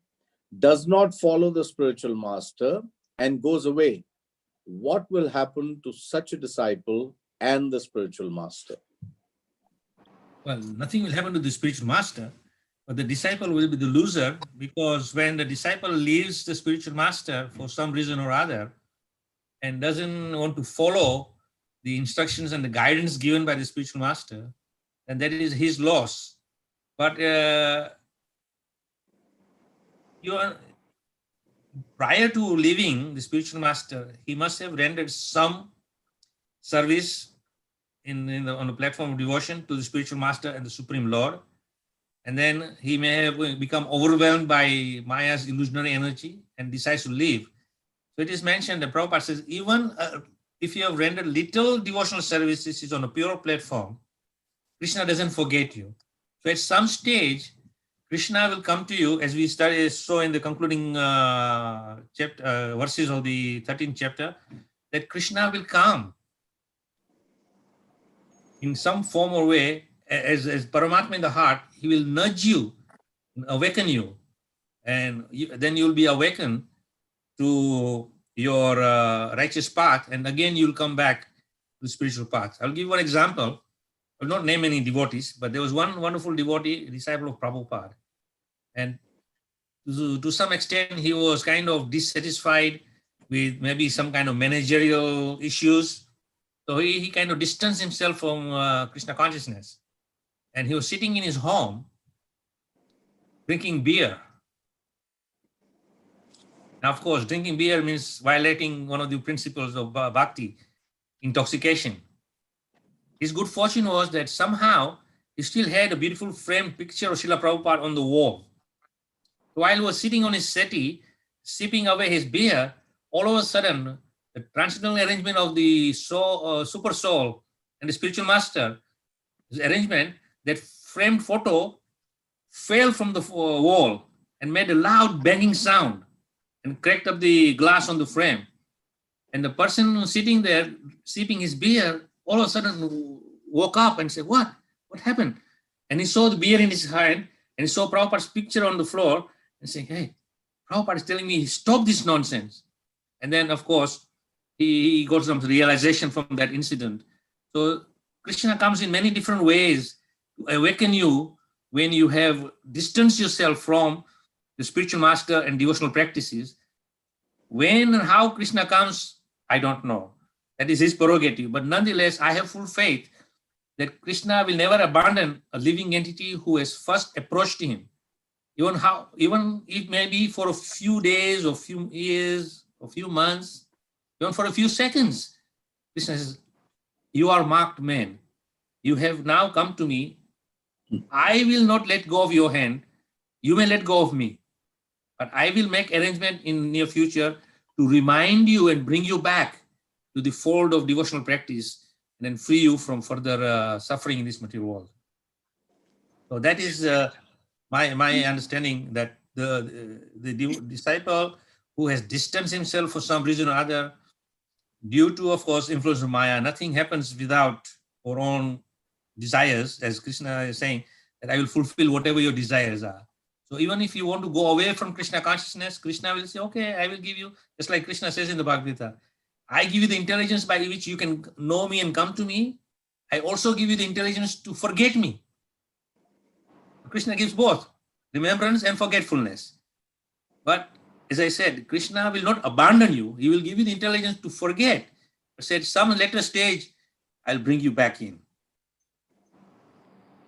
does not follow the spiritual master and goes away, what will happen to such a disciple and the spiritual master? Well, nothing will happen to the spiritual master, but the disciple will be the loser, because when the disciple leaves the spiritual master for some reason or other and doesn't want to follow the instructions and the guidance given by the spiritual master, then that is his loss. But prior to leaving the spiritual master, he must have rendered some service on the platform of devotion to the spiritual master and the Supreme Lord. And then he may have become overwhelmed by Maya's illusionary energy and decides to leave. So it is mentioned, the Prabhupada says, even if you have rendered little devotional services on a pure platform, Krishna doesn't forget you. So at some stage, Krishna will come to you, as we saw in the concluding verses of the 13th chapter, that Krishna will come in some form or way, as Paramatma in the heart. He will nudge you, awaken you, and then you will be awakened to your righteous path, and again you will come back to the spiritual path. I'll give one example. I will not name any devotees, but there was one wonderful devotee, disciple of Prabhupada, and to some extent he was kind of dissatisfied with maybe some kind of managerial issues. So he kind of distanced himself from Krishna consciousness, and he was sitting in his home drinking beer. Now, of course, drinking beer means violating one of the principles of bhakti, intoxication. His good fortune was that somehow he still had a beautiful framed picture of Srila Prabhupada on the wall. While he was sitting on his settee, sipping away his beer, all of a sudden, the transcendental arrangement of the super soul and the spiritual master, this arrangement, that framed photo fell from the wall and made a loud banging sound and cracked up the glass on the frame. And the person sitting there, sipping his beer, all of a sudden woke up and said, what happened? And he saw the beer in his hand, and he saw Prabhupada's picture on the floor and saying, hey, Prabhupada is telling me, stop this nonsense. And then, of course, he got some realization from that incident. So Krishna comes in many different ways to awaken you when you have distanced yourself from the spiritual master and devotional practices. When and how Krishna comes, I don't know. That is his prerogative. But nonetheless, I have full faith that Krishna will never abandon a living entity who has first approached him. Even it may be for a few days or few years or few months, even for a few seconds. Krishna says, you are marked man. You have now come to me. I will not let go of your hand. You may let go of me. But I will make arrangement in near future to remind you and bring you back to the fold of devotional practice and then free you from further suffering in this material world. So that is my understanding, that the disciple who has distanced himself for some reason or other, due to, of course, influence of Maya, nothing happens without our own desires, as Krishna is saying, that I will fulfill whatever your desires are. So even if you want to go away from Krishna consciousness, Krishna will say, okay, I will give you, just like Krishna says in the Bhagavad Gita, I give you the intelligence by which you can know me and come to me. I also give you the intelligence to forget me. Krishna gives both remembrance and forgetfulness. But as I said, Krishna will not abandon you. He will give you the intelligence to forget. But at some later stage, I'll bring you back in.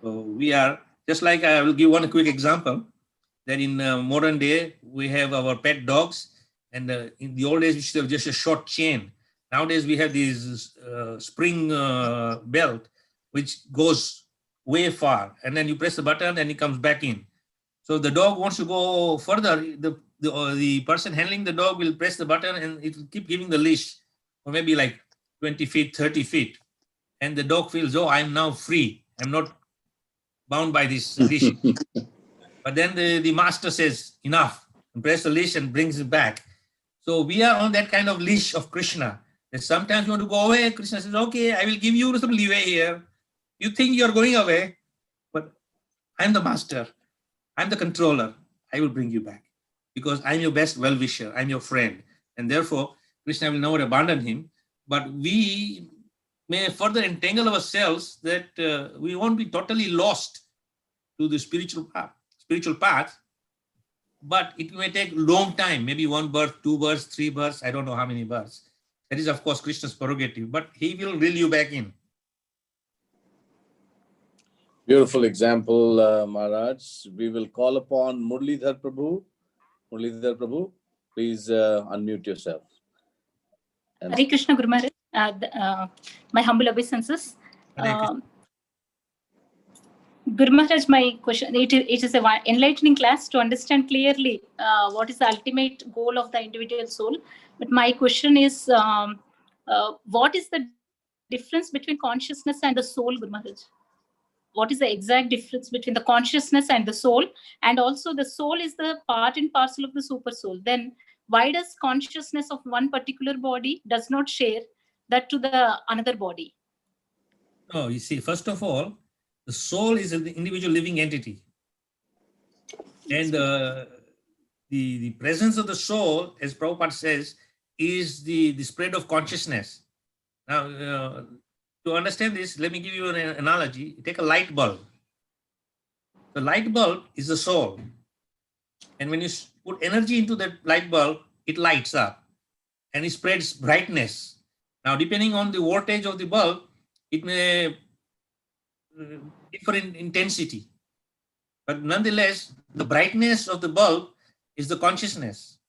So we are, just like I will give one quick example, that in modern day, we have our pet dogs, and in the old days, we should have just a short chain. Nowadays, we have this spring belt, which goes way far, and then you press the button and it comes back in. So the dog wants to go further. The person handling the dog will press the button and it will keep giving the leash for maybe like 20 feet, 30 feet. And the dog feels, oh, I'm now free. I'm not bound by this leash. But then the master says, enough, and press the leash and brings it back. So we are on that kind of leash of Krishna. That sometimes you want to go away, Krishna says, okay, I will give you some leeway here. You think you're going away, but I'm the master. I'm the controller. I will bring you back because I'm your best well-wisher. I'm your friend. And therefore, Krishna will never abandon him. But we may further entangle ourselves that we won't be totally lost to the spiritual path, but it may take long time, maybe 1 birth, 2 births, 3 births, I don't know how many births. That is, of course, Krishna's prerogative, but he will reel you back in. Beautiful example, Maharaj. We will call upon Murlidhar Prabhu. Murlidhar Prabhu, please unmute yourself. Hare Krishna, Guru Maharaj. My humble obeisances. Guru Maharaj, my question, it is an enlightening class to understand clearly what is the ultimate goal of the individual soul. But my question is, what is the difference between consciousness and the soul, Guru Maharaj? What is the exact difference between the consciousness and the soul? And also the soul is the part and parcel of the super soul. Then why does consciousness of one particular body does not share that to the another body? Oh, you see, first of all, the soul is an individual living entity. And the presence of the soul, as Prabhupada says, is the spread of consciousness. Now, to understand this, let me give you an analogy. Take a light bulb. The light bulb is the soul. And when you put energy into that light bulb, it lights up and it spreads brightness. Now, depending on the voltage of the bulb, it may differ in intensity. But nonetheless, the brightness of the bulb is the consciousness.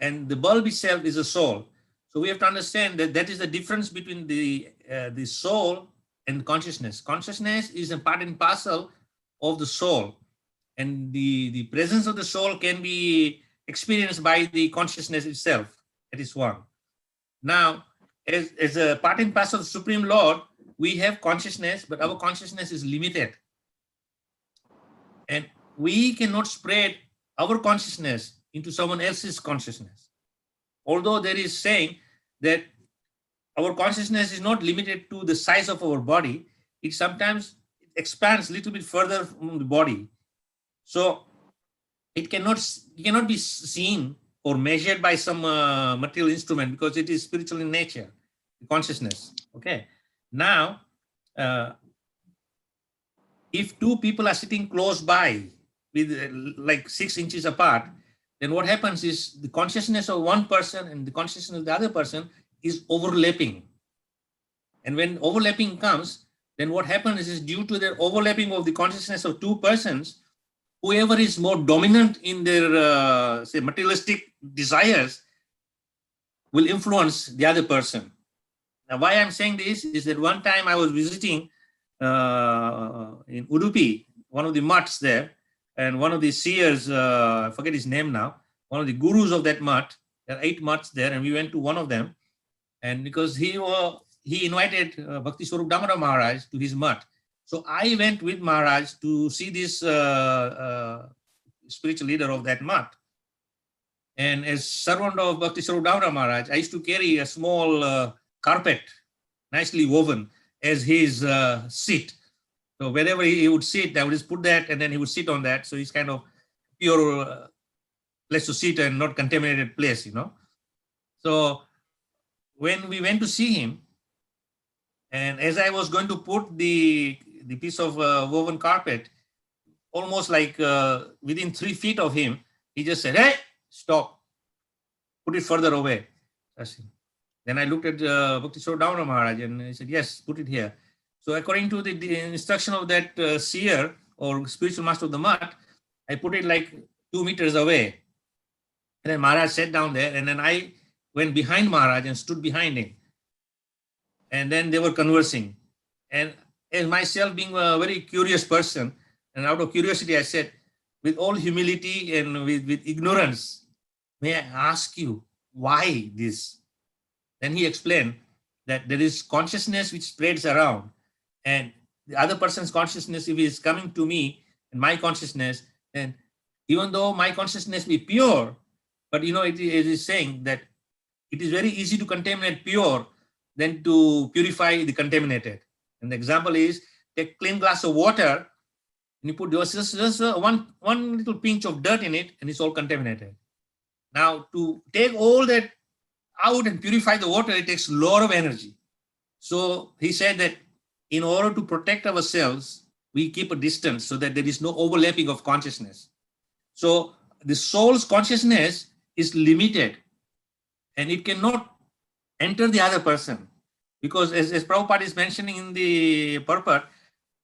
And the bulb itself is a soul. So we have to understand that that is the difference between the soul and consciousness. Consciousness is a part and parcel of the soul. And the presence of the soul can be experienced by the consciousness itself. That is one. Now, as a part and parcel of the Supreme Lord, we have consciousness, but our consciousness is limited. And we cannot spread our consciousness into someone else's consciousness. Although there is saying that our consciousness is not limited to the size of our body, it sometimes expands a little bit further from the body. So it cannot be seen or measured by some material instrument because it is spiritual in nature, consciousness. Okay. Now, if two people are sitting close by with like 6 inches apart, then what happens is the consciousness of one person and the consciousness of the other person is overlapping. And when overlapping comes, then what happens is due to the overlapping of the consciousness of two persons, whoever is more dominant in their, say, materialistic desires will influence the other person. Now, why I'm saying this is that one time I was visiting in Udupi, one of the mutts there, and one of the seers, I forget his name now, one of the gurus of that mutt. There are 8 mutts there, and we went to one of them. And because he invited Bhakti Swarup Damodar Maharaj to his mutt. So I went with Maharaj to see this spiritual leader of that mutt. And as servant of Bhakti Swarup Damodar Maharaj, I used to carry a small carpet, nicely woven, as his seat. So wherever he would sit, I would just put that, and then he would sit on that. So he's kind of pure place to sit and not contaminated place, you know. So when we went to see him, and as I was going to put the piece of woven carpet, almost like within 3 feet of him, he just said, "Hey, stop, put it further away." Then I looked at Bhakti Swarup Damodar Maharaj, and he said, "Yes, put it here." So according to the instruction of that seer or spiritual master of the mutt, I put it like 2 meters away. And then Maharaj sat down there, and then I went behind Maharaj and stood behind him. And then they were conversing. And as myself being a very curious person, and out of curiosity, I said, with all humility and with ignorance, may I ask you, why this? Then he explained that there is consciousness which spreads around. And the other person's consciousness, if he is coming to me and my consciousness, then even though my consciousness be pure, but you know, it is saying that it is very easy to contaminate pure than to purify the contaminated. And the example is, take clean glass of water, and you put just one little pinch of dirt in it, and it's all contaminated. Now, to take all that out and purify the water, it takes a lot of energy. So he said that in order to protect ourselves, we keep a distance so that there is no overlapping of consciousness. So the soul's consciousness is limited and it cannot enter the other person. Because as Prabhupada is mentioning in the purport,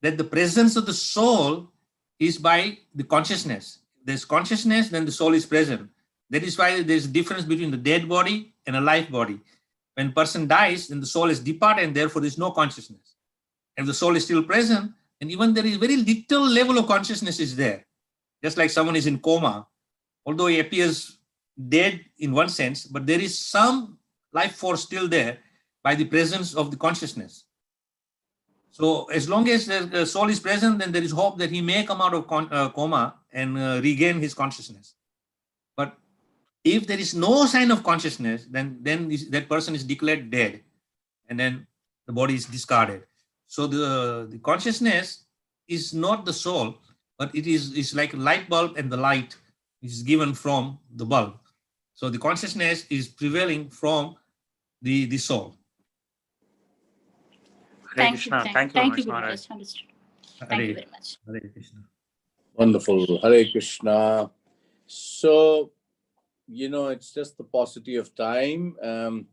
that the presence of the soul is by the consciousness. There's consciousness, then the soul is present. That is why there's a difference between the dead body and a live body. When a person dies, then the soul is departed and therefore there's no consciousness. If the soul is still present, and even there is very little level of consciousness is there. Just like someone is in coma, although he appears dead in one sense, but there is some life force still there by the presence of the consciousness. So as long as the soul is present, then there is hope that he may come out of coma and regain his consciousness. But if there is no sign of consciousness, then that person is declared dead, and then the body is discarded. So the consciousness is not the soul, but it's like a light bulb, and the light is given from the bulb. So the consciousness is prevailing from the soul. Thank you. Thank you very much. Understood. Thank you very much. Hare Krishna. Wonderful. Hare Krishna. So, it's just the paucity of time. Well,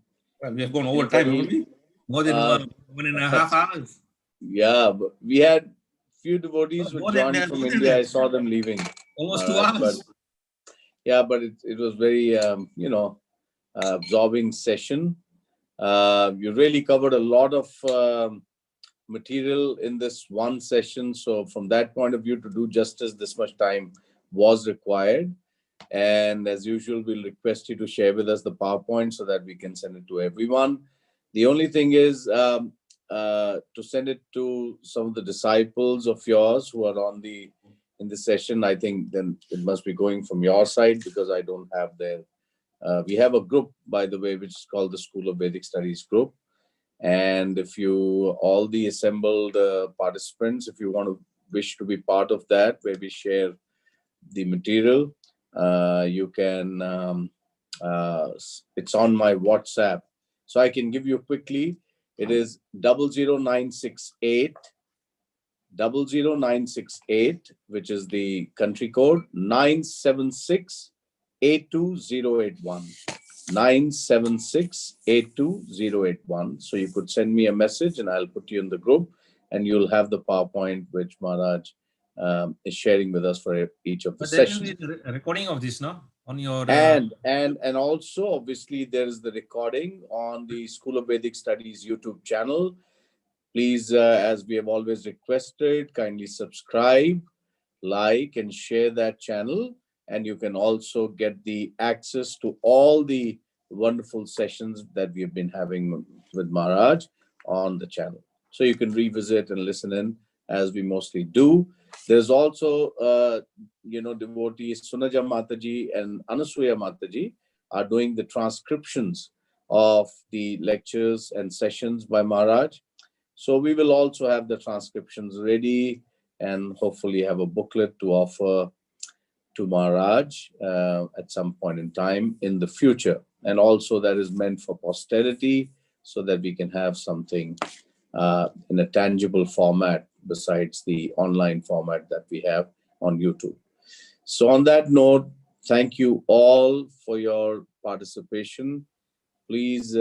we have gone over time, haven't we? More than 1.5 hours. Yeah, but we had few devotees who joined from India. I saw them leaving. Almost 2 hours. But it was very, absorbing session. You really covered a lot of material in this one session. So from that point of view, to do justice, this much time was required. And as usual, we'll request you to share with us the PowerPoint so that we can send it to everyone. The only thing is to send it to some of the disciples of yours who are in the session. I think then it must be going from your side, because I don't have their. We have a group, by the way, which is called the School of Vedic Studies group. And if all the assembled participants, if you wish to be part of that, where we share the material, you can, it's on my WhatsApp. So I can give you quickly. It is 00968, which is the country code, 976 82081. 976-82081. So you could send me a message and I'll put you in the group, and you'll have the PowerPoint which Maharaj is sharing with us for each of the sessions. There will be a recording of this, no? On your and also obviously there is the recording on the School of Vedic Studies YouTube channel. Please, as we have always requested, kindly subscribe, like, and share that channel. And you can also get the access to all the wonderful sessions that we have been having with Maharaj on the channel. So you can revisit and listen in, as we mostly do. There's also, devotees Sunaja Mataji and Anasuya Mataji are doing the transcriptions of the lectures and sessions by Maharaj. So we will also have the transcriptions ready and hopefully have a booklet to offer to Maharaj at some point in time in the future. And also that is meant for posterity, so that we can have something in a tangible format besides the online format that we have on YouTube. So on that note, thank you all for your participation. Please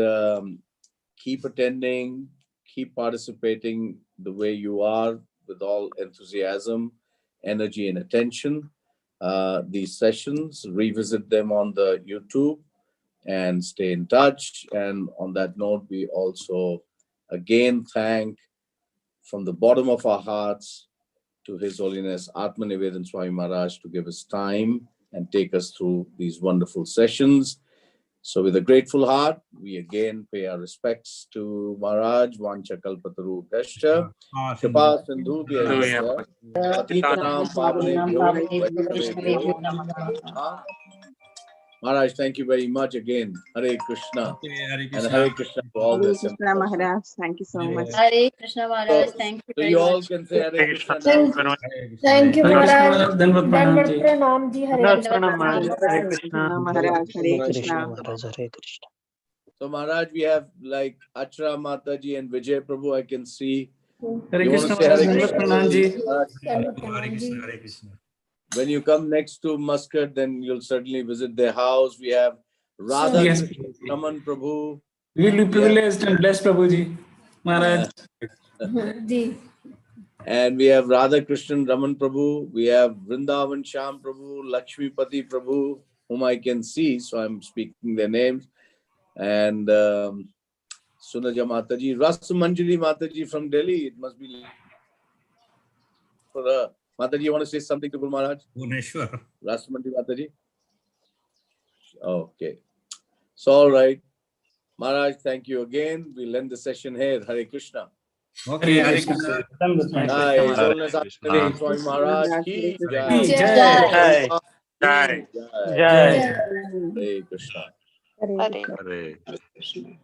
keep attending, keep participating the way you are, with all enthusiasm, energy, and attention. These sessions, revisit them on the YouTube and stay in touch. And on that note, we also again thank from the bottom of our hearts to His Holiness Atmanivedana Swami Maharaj to give us time and take us through these wonderful sessions. So with a grateful heart, we again pay our respects to Maharaj. Vancha kalpataru kascha, Kripa sindhu bhyayasya, patitanam pavanebhyo vaishnavebhyo. Maharaj, thank you very much again. Hare Krishna. Hare And Hare Krishna to all Hare this. Krishna Maharaj, thank you so much. Hare Krishna Maharaj, thank you So very you all much. can say Hare Krishna. Thank you, Hare Krishna, Maharaj. Dandavat Dandavat Pranam ji. Pranam ji. Hare Dandavat Krishna. Pranam Maharaj. Hare Krishna. Maharaj, Hare Hare Krishna. Maharaj, Hare Krishna. So Maharaj, we have like Achra Mataji and Vijay Prabhu, I can see. Hare You want Krishna to say Hare Maharaj, Krishna? Pranam ji. Hare Krishna, Hare Krishna. When you come next to Muscat, then you'll certainly visit their house. We have Radha Yes. Krishna Raman Prabhu. We will be privileged and blessed, Prabhuji. Maharaj. Ji. And we have Radha Krishnan Raman Prabhu. We have Vrindavan Sham Prabhu, Lakshmi Pati Prabhu, whom I can see, so I'm speaking their names. And Sunaja Mataji, Rasu Manjari Mataji from Delhi. It must be for her. Mataji, you want to say something to Guru Maharaj? Bhuvaneshwar. Rasu Manjari Mataji? Okay. So, all right. Maharaj, thank you again. We'll end the session here. Hare Krishna. Okay, Hare Krishna. Jai His Holiness Atmanivedana Swami Maharaj ki jai. Jai. Jai. Jai. Hare Krishna. Hare Krishna.